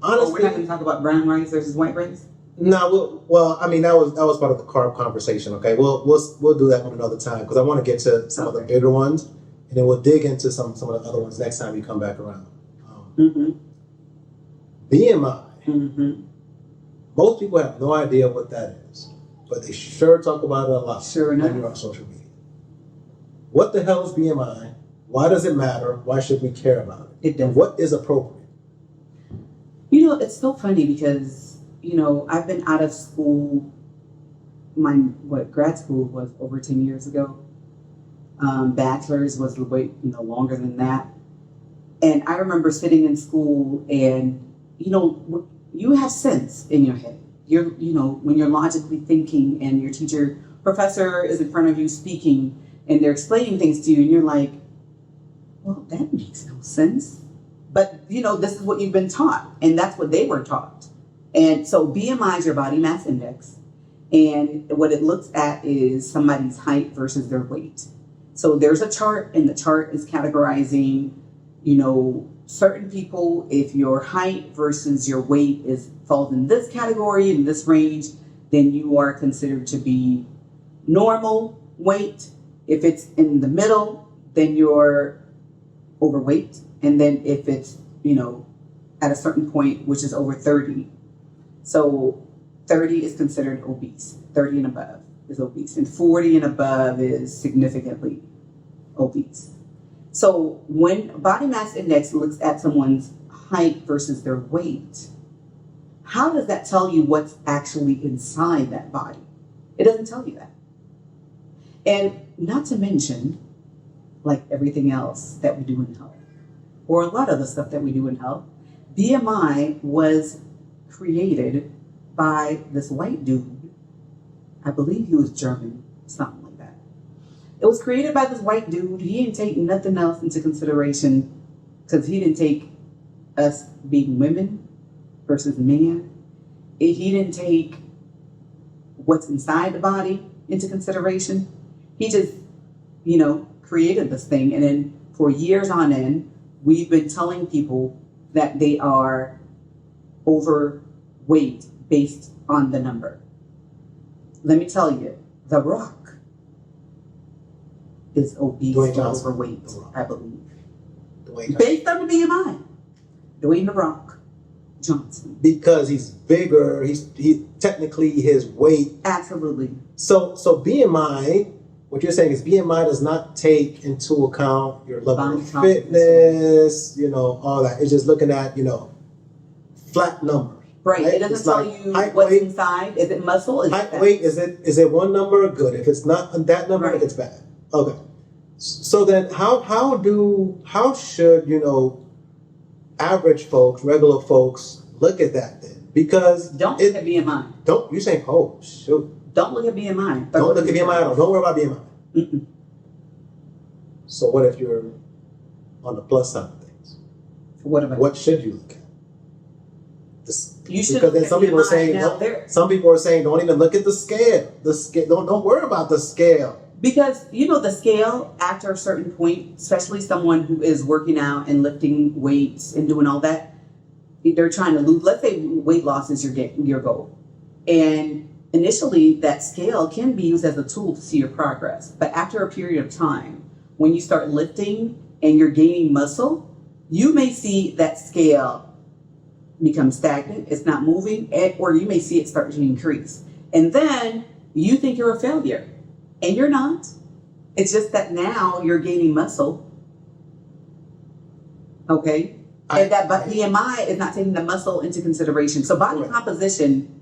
Honestly, we're not going to talk about brown rice versus white rice. No, well, I mean that was part of the carb conversation. Okay, we'll do that one another time, because I want to get to some of the bigger ones, and then we'll dig into some of the other ones next time you come back around. BMI. Most people have no idea what that is, but they sure talk about it a lot. Sure enough. When you're on social media. What the hell is BMI? Why does it matter? Why should we care about it? It does. What is appropriate? You know, it's so funny because, you know, I've been out of school. Grad school was over 10 years ago. Bachelor's was way, longer than that. And I remember sitting in school and, you have sense in your head. When you're logically thinking and your professor is in front of you speaking and they're explaining things to you and you're like, well, that makes no sense. But, you know, this is what you've been taught, and that's what they were taught. And so BMI is your body mass index. And what it looks at is somebody's height versus their weight. So there's a chart, and the chart is categorizing, you know, certain people, if your height versus your weight falls in this category, in this range, then you are considered to be normal weight. If it's in the middle, then you're overweight. And then if it's, you know, at a certain point, which is over 30. So 30 is considered obese. 30 and above is obese. And 40 and above is significantly obese. So when body mass index looks at someone's height versus their weight, how does that tell you what's actually inside that body? It doesn't tell you that. And not to mention, like everything else that we do in health, or a lot of the stuff that we do in health, BMI was created by this white dude. I believe he was German, something like that. It was created by this white dude. He didn't take nothing else into consideration, because he didn't take us being women versus men. He didn't take what's inside the body into consideration. He just, you know, created this thing. And then for years on end, we've been telling people that they are overweight based on the number. Let me tell you, The Rock is obese or overweight, I believe. Based on the BMI. Dwayne The Rock Johnson. Because he's bigger, he technically his weight. Absolutely. So BMI, what you're saying is BMI does not take into account your level of fitness, you know, all that. It's just looking at, you know, flat numbers. Right. It doesn't tell you what's inside. Is it muscle? Is height, weight, is it one number? Good. If it's not that number, right, it's bad. Okay. So then how should, you know, average folks, regular folks look at that then? Because don't look at BMI. You're saying, oh, shoot. Don't look at BMI. Don't look at BMI at all. Don't worry about BMI. Mm-mm. So what if you're on the plus side of things? What should you look at? You should, because then some people are saying, don't even look at the scale. Don't worry about the scale. Because, you know, the scale, after a certain point, especially someone who is working out and lifting weights and doing all that, they're trying to lose. Let's say weight loss is your goal. And initially, that scale can be used as a tool to see your progress. But after a period of time, when you start lifting and you're gaining muscle, you may see that scale become stagnant, it's not moving, or you may see it start to increase. And then you think you're a failure. And you're not. It's just that now you're gaining muscle. Okay? And that BMI is not taking the muscle into consideration. So body composition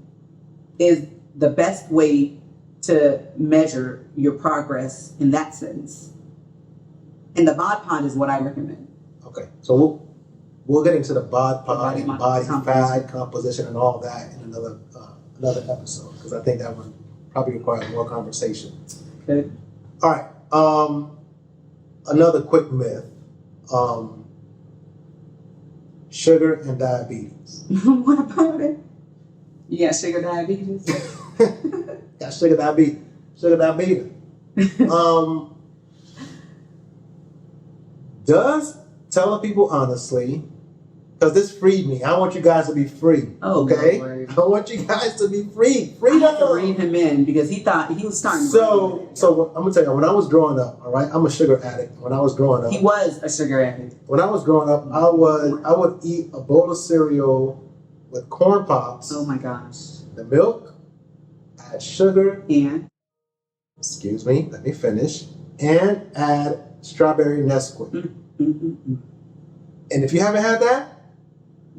is the best way to measure your progress in that sense. And the bod pod is what I recommend. Okay. So we'll get into the bod pod and body fat composition and all that in another episode, because I think that one probably requires more conversation. Okay. All right. Another quick myth. Sugar and diabetes. What about it? You got sugar diabetes? Got sugar diabetes. Sugar diabetes. Does telling people honestly, because this freed me. I want you guys to be free. Oh, okay? Lord. I want you guys to be free. Freedom. I had to rein him in because he thought he was starting. So I'm gonna tell you, when I was growing up, all right, I'm a sugar addict. When I was growing up, he was a sugar addict. When I was growing up, I would eat a bowl of cereal with corn pops. Oh my gosh. The milk, add sugar, and excuse me, let me finish, and add strawberry Nesquik. Mm-hmm. And if you haven't had that,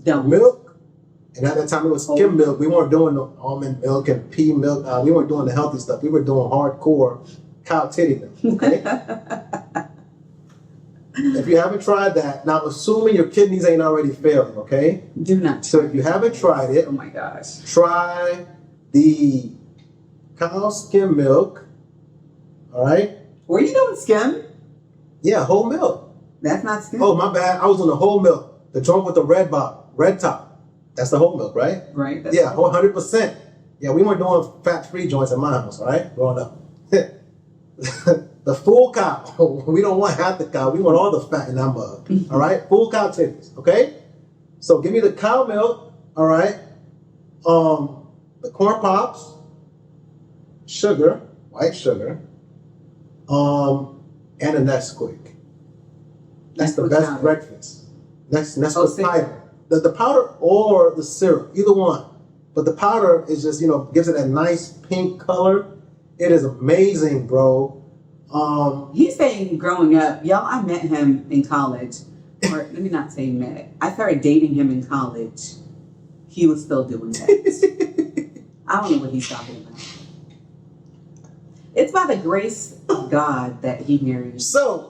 don't. Milk, and at that time it was skim milk. We weren't doing the almond milk and pea milk. We weren't doing the healthy stuff. We were doing hardcore cow titty milk. Okay. If you haven't tried that, now assuming your kidneys ain't already failing, okay? Do not. So if you haven't tried it, oh my gosh, try the cow skim milk. All right. Were you doing skim? Yeah, whole milk. That's not skim. Oh, my bad. I was on the whole milk. The joint with the red top. That's the whole milk, right? Right. Yeah, 100%. Yeah, we weren't doing fat-free joints in my house, right? Growing up. The full cow. We don't want half the cow. We want all the fat in that mug. All right? Full cow titties, okay? So give me the cow milk, all right? The corn pops, sugar, white sugar, and a Nesquik. That's the best breakfast. Nesquik powder. The powder or the syrup, either one. But the powder is just, gives it a nice pink color. It is amazing, bro. He's saying growing up, y'all, I met him in college. Or let me not say met. I started dating him in college. He was still doing that. I don't know what he's talking about. It's by the grace of God that he married. So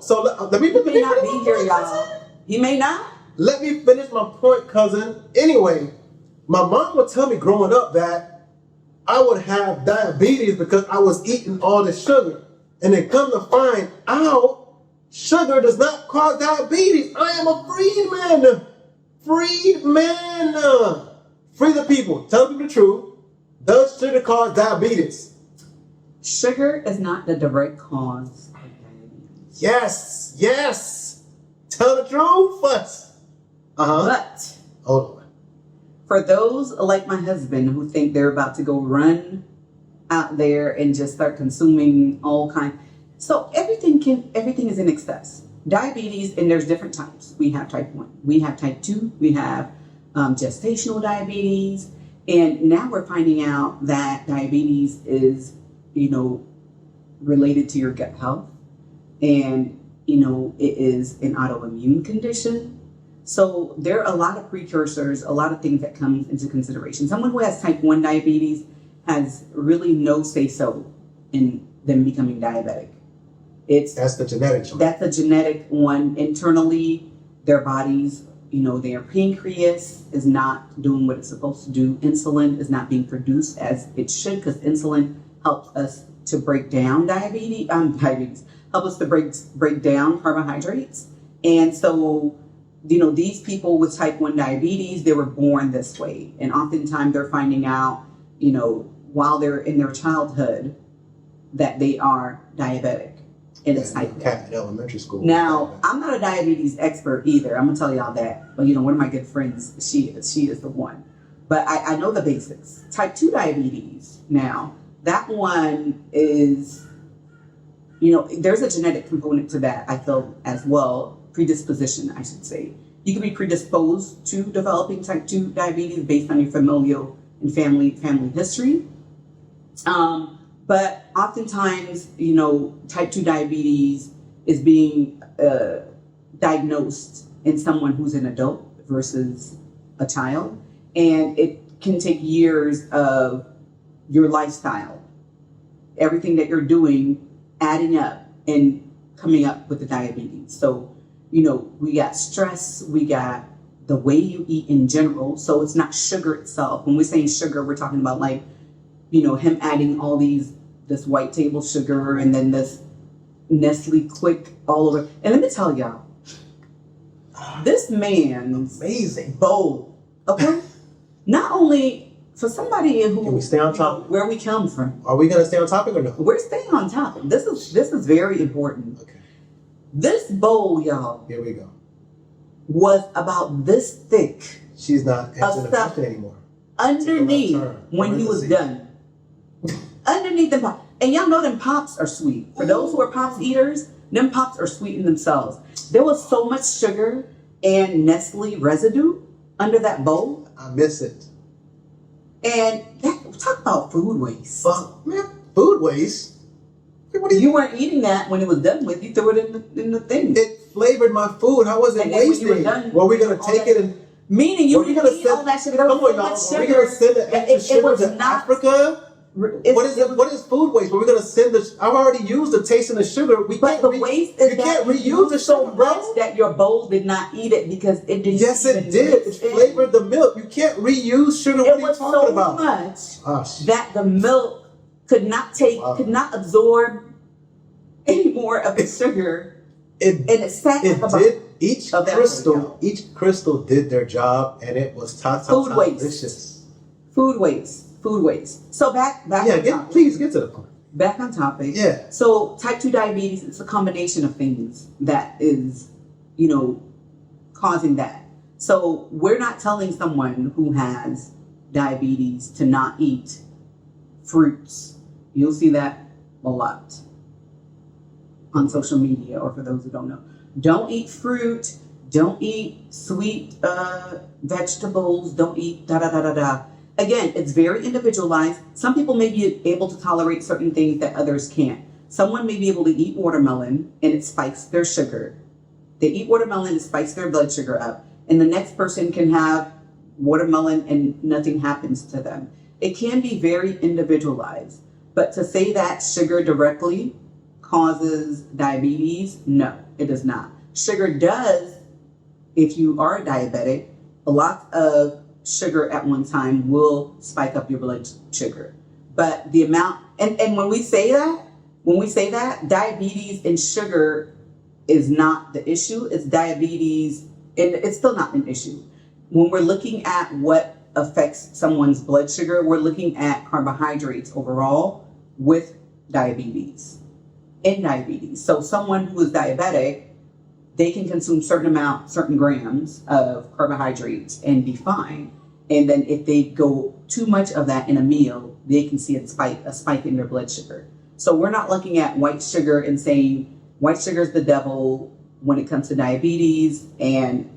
let me. He may not be here, y'all. He may not. Let me finish my point, cousin. Anyway, my mom would tell me growing up that I would have diabetes because I was eating all the sugar. And then come to find out, sugar does not cause diabetes. I am a freedman. Freedman. Free the people. Tell people the truth. Does sugar cause diabetes? Sugar is not the direct cause of diabetes. Yes. Tell the truth. But hold on. For those like my husband who think they're about to go run out there and just start consuming all kinds. So everything is in excess. Diabetes, and there's different types. We have type 1, we have type 2, we have gestational diabetes, and now we're finding out that diabetes is, related to your gut health, and it is an autoimmune condition. So there are a lot of precursors, a lot of things that come into consideration. Someone who has type 1 diabetes has really no say-so in them becoming diabetic. That's the genetic one. That's a genetic one. Internally, their bodies, their pancreas is not doing what it's supposed to do. Insulin is not being produced as it should, because insulin helps us to break down diabetes, help us to break down carbohydrates. And so, these people with type 1 diabetes, they were born this way. And oftentimes they're finding out, while they're in their childhood, that they are diabetic. And it's type 1. In elementary school. Now, I'm not a diabetes expert either. I'm going to tell y'all that. But, one of my good friends, she is the one. But I know the basics. Type 2 diabetes, now, that one is, there's a genetic component to that, I feel, as well. Predisposition, I should say. You can be predisposed to developing type 2 diabetes based on your familial and family history. But oftentimes, type 2 diabetes is being diagnosed in someone who's an adult versus a child. And it can take years of your lifestyle, everything that you're doing, adding up and coming up with the diabetes. So, we got stress, we got the way you eat in general. So it's not sugar itself. When we're saying sugar, we're talking about him adding all this white table sugar and then this Nestle Quick all over. And let me tell y'all, this man's amazing bowl, okay? Not only for somebody who, can we stay on topic? Where we come from. Are we gonna stay on topic or no? We're staying on topic. This is very important. Okay. This bowl, y'all. Here we go. Was about this thick. She's not answering the question anymore. Underneath, when he was done. Underneath them pops. And y'all know them pops are sweet. For those who are pops eaters, them pops are sweet in themselves. There was so much sugar and Nestle residue under that bowl. I miss it. And talk about food waste. Man, food waste? You weren't eating that when it was done with. You threw it in the thing. It flavored my food. How was it wasted? Were we going to take it and... Meaning you didn't eat all that sugar. There was so much sugar. Are we going to send the extra sugar to Africa? What is food waste? Were we going to send the... I've already used the taste of the sugar. You can't reuse it so much that your bowl did not eat it because it didn't. Yes, it did. It flavored the milk. You can't reuse sugar. What are you talking about? It was so much that the milk could not absorb any more of the sugar. It sat. did each of that crystal, breakout. each crystal did their job, and it was top Food waste. delicious. Food waste. So back on topic. Please get to the point. Back on topic. Yeah. So type 2 diabetes, it's a combination of things that is, you know, causing that. So we're not telling someone who has diabetes to not eat fruits. You'll see that a lot on social media, or for those who don't know. Don't eat fruit. Don't eat sweet vegetables. Don't eat da-da-da-da-da. Again, it's very individualized. Some people may be able to tolerate certain things that others can't. Someone may be able to eat watermelon and it spikes their sugar. They eat watermelon, it spikes their blood sugar up. And the next person can have watermelon and nothing happens to them. It can be very individualized. But to say that sugar directly causes diabetes, no, it does not. Sugar does, if you are diabetic, a lot of sugar at one time will spike up your blood sugar. But the amount, and when we say that, diabetes and sugar is not the issue. It's diabetes, and it's still not an issue. When we're looking at what affects someone's blood sugar, we're looking at carbohydrates overall with diabetes. So someone who is diabetic, they can consume certain grams of carbohydrates and be fine. And then if they go too much of that in a meal, they can see a spike in their blood sugar. So we're not looking at white sugar and saying white sugar is the devil when it comes to diabetes and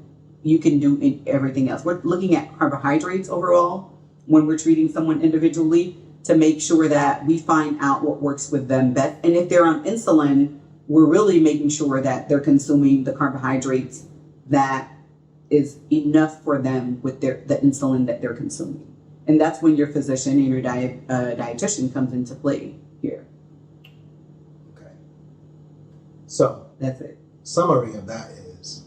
you can do everything else. We're looking at carbohydrates overall when we're treating someone individually to make sure that we find out what works with them best. And if they're on insulin, we're really making sure that they're consuming the carbohydrates that is enough for them with the insulin that they're consuming. And that's when your physician and your dietitian comes into play here. Okay. So that's it. Summary of that is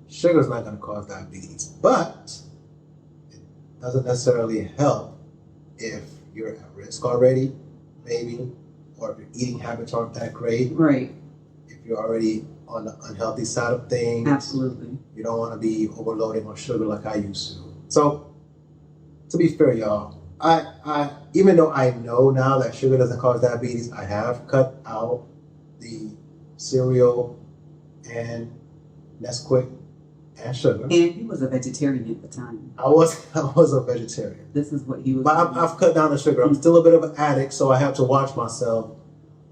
sugar is not going to cause diabetes, but it doesn't necessarily help if you're at risk already, maybe, or if your eating habits aren't that great. Right. If you're already on the unhealthy side of things. Absolutely. You don't want to be overloading on sugar like I used to. So, to be fair, y'all, I even though I know now that sugar doesn't cause diabetes, I have cut out the cereal and Nesquik and sugar. And he was a vegetarian at the time. I was a vegetarian. This is what he was. But I've cut down the sugar. I'm still a bit of an addict, so I have to watch myself.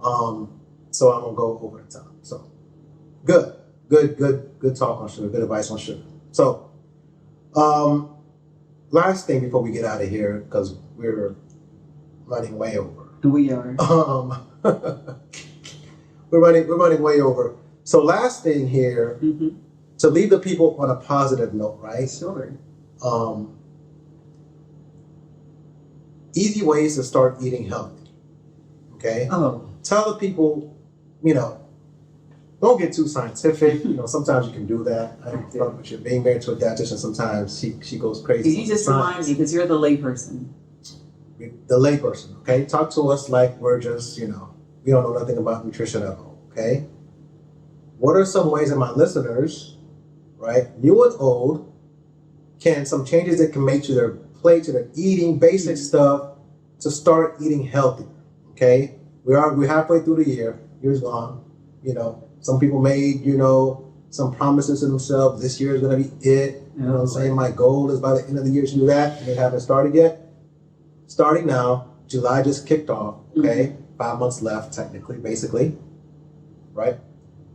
So I'm gonna go over the top. So good talk on sugar. Good advice on sugar. So, last thing before we get out of here, because we're running way over. We are. We're running way over. So last thing here, to leave the people on a positive note, right? Sure. Easy ways to start eating healthy. Okay? Oh. Tell the people, don't get too scientific. Sometimes you can do that. But you're being married to a dietitian, sometimes she goes crazy. You just remind me, because you're the layperson. The layperson, okay? Talk to us like we're just, we don't know nothing about nutrition at all, okay? What are some ways that my listeners, right, new and old, some changes that can make to their plate, to their eating, basic stuff, to start eating healthy, okay? We're halfway through the year. Year's gone. Some people made, some promises to themselves. This year is going to be it. You know what I'm saying? My goal is by the end of the year to do that. And they haven't started yet. Starting now, July just kicked off, okay? 5 months left, technically, basically, right?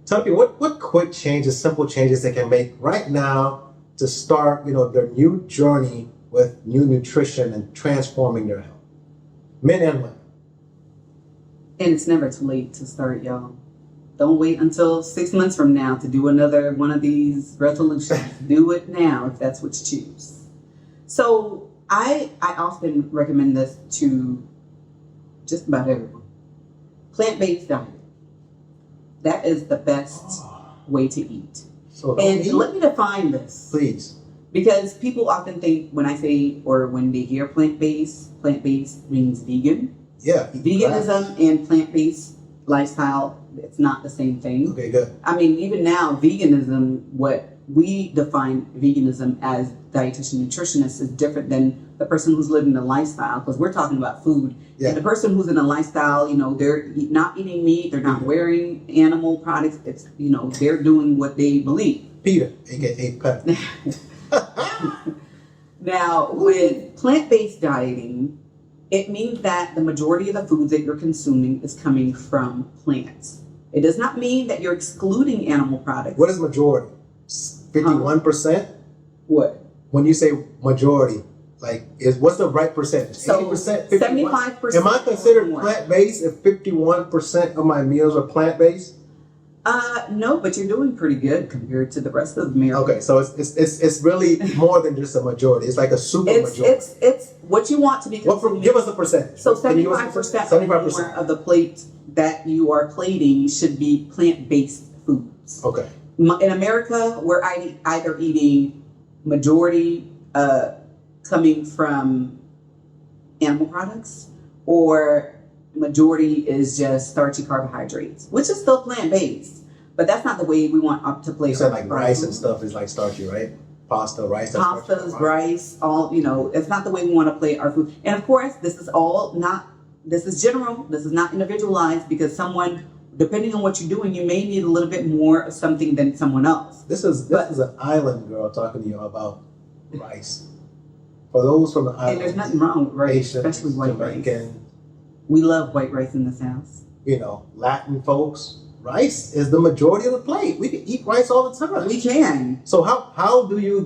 Tell people what quick changes, simple changes they can make right now to start, their new journey with new nutrition and transforming their health. Men and women. And it's never too late to start, y'all. Don't wait until 6 months from now to do another one of these resolutions. Do it now if that's what you choose. So I often recommend this to just about everyone. Plant-based diet. That is the best way to eat. So let me define this. Please. Because people often think when I say, or when they hear plant-based means vegan. Yeah. Veganism and plant-based lifestyle it's not the same thing. Okay, good. I mean, even now, veganism, what we define veganism as dietitian nutritionist is different than the person who's living the lifestyle, because we're talking about food. Yeah. And the person who's in a lifestyle, they're not eating meat, they're not wearing animal products. It's, they're doing what they believe. Peter, aka Pet. Now, with plant-based dieting, it means that the majority of the foods that you're consuming is coming from plants. It does not mean that you're excluding animal products. What is majority? 51%? What? When you say majority, what's the right percentage? So 80%? 75%. Am I considered plant-based if 51% of my meals are plant-based? No, but you're doing pretty good compared to the rest of the meal. Okay, so it's really more than just a majority. It's like a super majority. It's what you want to be consuming. Give us a percentage. So 75% or more of the plate that you are plating should be plant-based foods. Okay. In America, we're either eating majority coming from animal products, or majority is just starchy carbohydrates, which is still plant-based. But that's not the way we want to plate. You said like rice and stuff is like starchy, right? Pasta, rice. Pastas, rice, all, it's not the way we want to plate our food. And of course, this is general. This is not individualized, because someone, depending on what you're doing, you may need a little bit more of something than someone else. This is an island girl talking to you about rice. For those from the island. And there's nothing wrong with rice, Asians, especially white Jamaican, rice. We love white rice in this house. Latin folks. Rice is the majority of the plate. We can eat rice all the time. We can. So how do you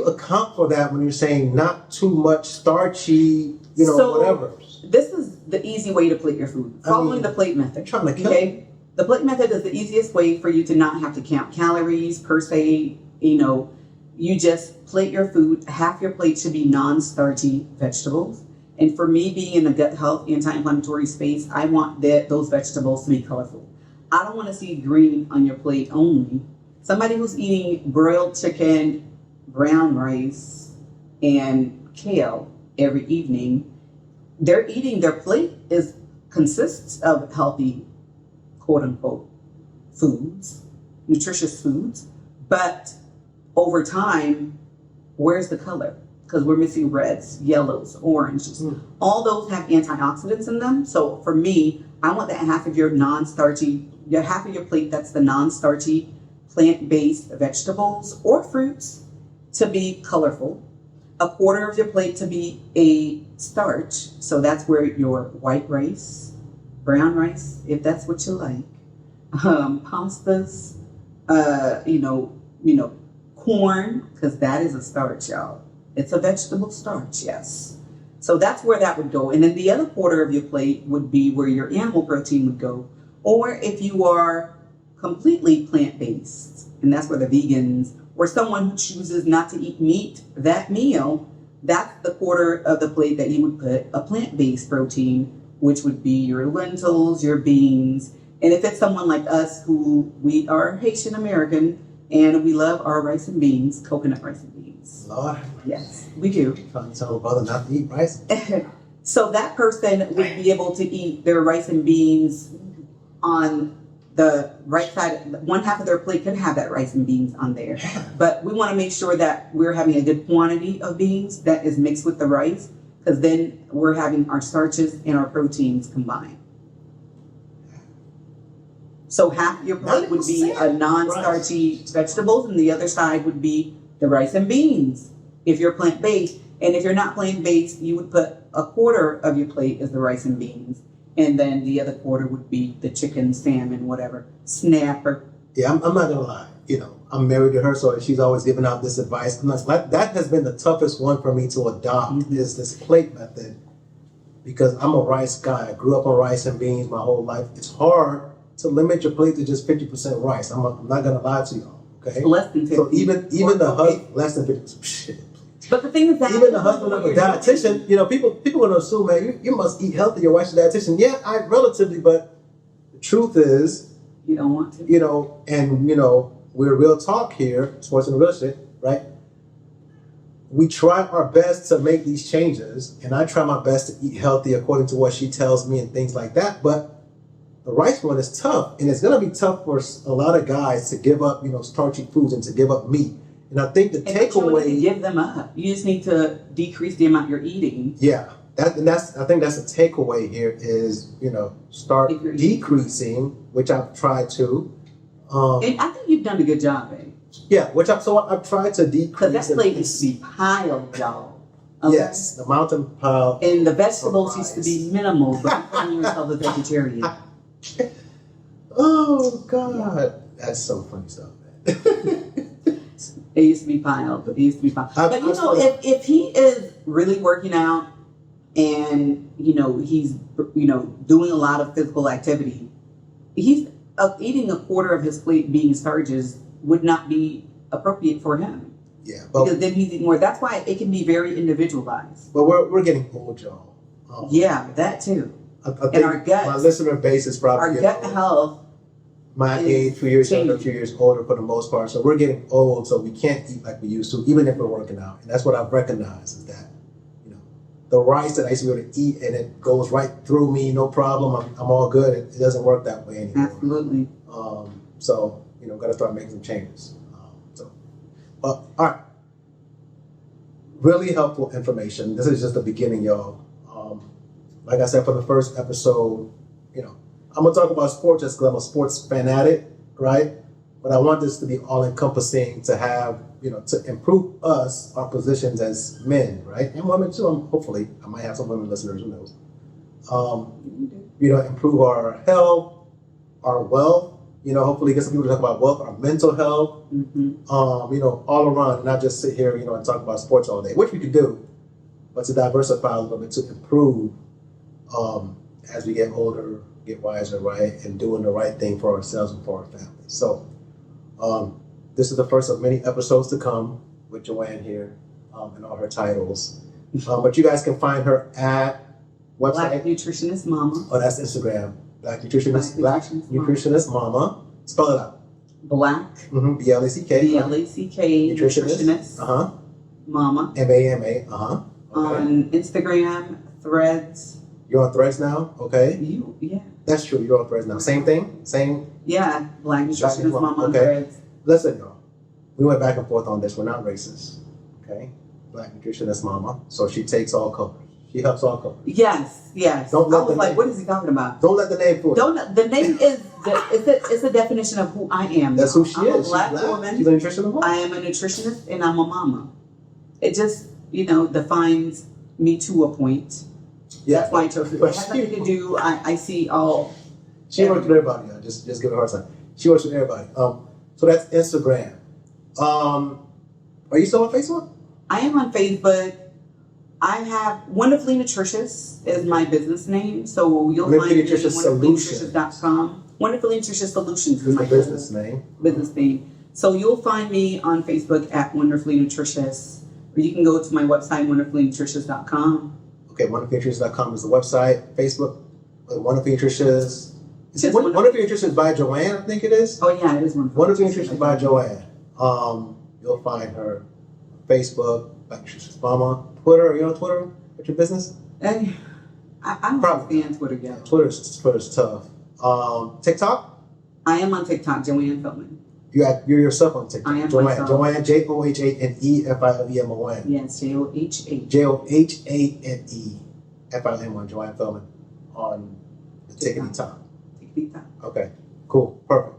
account for that when you're saying not too much starchy, whatever? This is the easy way to plate your food. Following the plate method. I'm trying to kill it. The plate method is the easiest way for you to not have to count calories per se. You just plate your food. Half your plate should be non-starchy vegetables. And for me, being in the gut health, anti-inflammatory space, I want those vegetables to be colorful. I don't want to see green on your plate only. Somebody who's eating broiled chicken, brown rice, and kale every evening, their plate consists of healthy, quote unquote, foods, nutritious foods. But over time, where's the color? Because we're missing reds, yellows, oranges. All those have antioxidants in them. So for me, I want that half of your half of your plate that's the non-starchy, plant-based vegetables or fruits to be colorful. A quarter of your plate to be a starch. So that's where your white rice, brown rice, if that's what you like, pastas, corn, because that is a starch, y'all. It's a vegetable starch, yes. So that's where that would go. And then the other quarter of your plate would be where your animal protein would go. Or if you are completely plant-based, and that's where the vegans, or someone who chooses not to eat meat, that meal, that's the quarter of the plate that you would put a plant-based protein, which would be your lentils, your beans. And if it's someone like us who we are Haitian American and we love our rice and beans, coconut rice and beans. Lord. Yes, we do. Trying to tell a brother not to eat rice. So that person would be able to eat their rice and beans on the right side. One half of their plate could have that rice and beans on there. But we want to make sure that we're having a good quantity of beans that is mixed with the rice, because then we're having our starches and our proteins combined. So half your plate would be a non-starchy vegetables, and the other side would be the rice and beans if you're plant-based. And if you're not plant-based, you would put a quarter of your plate as the rice and beans, and then the other quarter would be the chicken, salmon, whatever, snapper. Yeah, I'm not gonna lie. I'm married to her, so she's always giving out this advice. That has been the toughest one for me to adopt, is this plate method, because I'm a rice guy. I grew up on rice and beans my whole life. It's hard to limit your plate to just 50% rice. I'm not gonna lie to y'all. Okay, less than 50. So even the husband, less than 50%. Shit. But the thing is that even the husband of a dietitian, people gonna assume, man, you must eat healthy. Your wife's a dietitian. Yeah, relatively, but the truth is, you don't want to. We're real talk here, sports and real shit, right? We try our best to make these changes, and I try my best to eat healthy according to what she tells me and things like that. But the rice one is tough, and it's gonna be tough for a lot of guys to give up, starchy foods and to give up meat. And I think the takeaway, you don't need to give them up. You just need to decrease the amount you're eating. Yeah, I think that's the takeaway here is start decreasing, which I've tried to. And I think you've done a good job, eh? Yeah, I've tried to decrease. Because that plate used to be piled, y'all. Okay? Yes, the mountain pile. And the vegetables used to be minimal, but you find yourself a vegetarian. Oh God, that's so funny stuff, man. It used to be piled. But if he is really working out and he's doing a lot of physical activity, he's eating a quarter of his plate being starches would not be appropriate for him. Yeah, because then he's eating more. That's why it can be very individualized. But we're getting old, y'all. Yeah, that too. I think and our gut, my listener base is probably our gut health. My age, 2 years younger, 2 years older for the most part. So we're getting old, so we can't eat like we used to, even if we're working out. And that's what I've recognized is that, the rice that I used to be able to eat and it goes right through me, no problem. I'm all good. It doesn't work that way anymore. Absolutely. So got to start making some changes. All right. Really helpful information. This is just the beginning, y'all. Like I said, for the first episode, I'm going to talk about sports just because I'm a sports fanatic, right? But I want this to be all-encompassing to have, to improve our positions as men, right? And women too, hopefully. I might have some women listeners, who knows. Improve our health, our wealth, hopefully get some people to talk about wealth, our mental health, all around, not just sit here, and talk about sports all day, which we could do, but to diversify a little bit, to improve as we get older, get wiser, right, and doing the right thing for ourselves and for our families. So this is the first of many episodes to come with Johane here and all her titles. But you guys can find her at website. Black Nutritionist Mama. Oh, that's Instagram. Black Nutritionist Mama. Spell it out. Black. Mm-hmm. B-L-A-C-K. B-L-A-C-K. Nutritionist. Mama. M-A-M-A. Okay. On Instagram, Threads. You're on Threads now? Okay. Yeah. That's true. You're on Threads now. Same thing? Same? Yeah. Black Nutritionist Mama on okay. Threads. Listen, y'all. We went back and forth on this. We're not racist. Okay? Black Nutritionist Mama. So she takes all colors. She helps all colors. Yes. Don't let I was like, what is he talking about? Don't let the name fool you. The name is it's a definition of who I am. That's who she is. I'm a black woman. She's a nutritionist. I am a nutritionist and I'm a mama. It just, defines me to a point. Yeah. That's why I chose it. It has nothing to do. I see all. She works with everybody. Just give her a hard time. She works with everybody. So that's Instagram. Are you still on Facebook? I am on Facebook. I have Wonderfully Nutritious is my business name, so you'll find me at wonderfullynutritious.com. Wonderfully Nutritious Solutions is my business name. So you'll find me on Facebook at Wonderfully Nutritious, or you can go to my website, wonderfullynutritious.com. Okay, wonderfullynutritious.com is the website. Facebook, Wonderfully Nutritious. Wonderfully Nutritious by Johane, I think it is. Oh yeah, it is Wonderfully Nutritious by Johane. You'll find her on Facebook, Black Nutritious Mama. Twitter, are you on Twitter? What's your business? I'm probably on Twitter, yeah. Twitter's tough. TikTok? I am on TikTok, Johane Filemon. You're yourself on TikTok. I am Johane, Johane, Yes, Johane. Johane Johane Filemon on TikTok. TikTok. Okay, cool, perfect.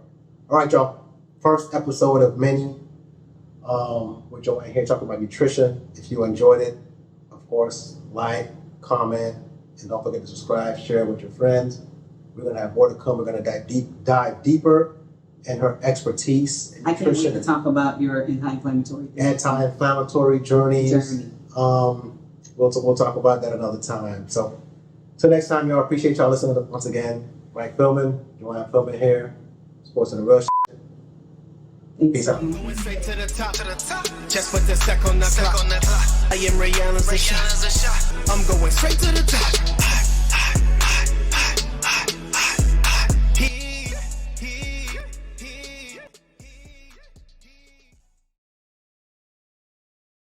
All right, y'all. First episode of many. With Johane here talking about nutrition. If you enjoyed it, of course, like, comment, and don't forget to subscribe, share with your friends. We're going to have more to come. We're going to dive deeper in her expertise in nutrition. I can't wait to talk about your anti-inflammatory journeys. We'll talk about that another time. So, till next time, y'all. Appreciate y'all listening once again. Mike Filemon, Johane Filemon here. Sports in the Rush. Peace out. Going straight to the top. Just put the sec on the clock. I am reality. I'm going straight to the top.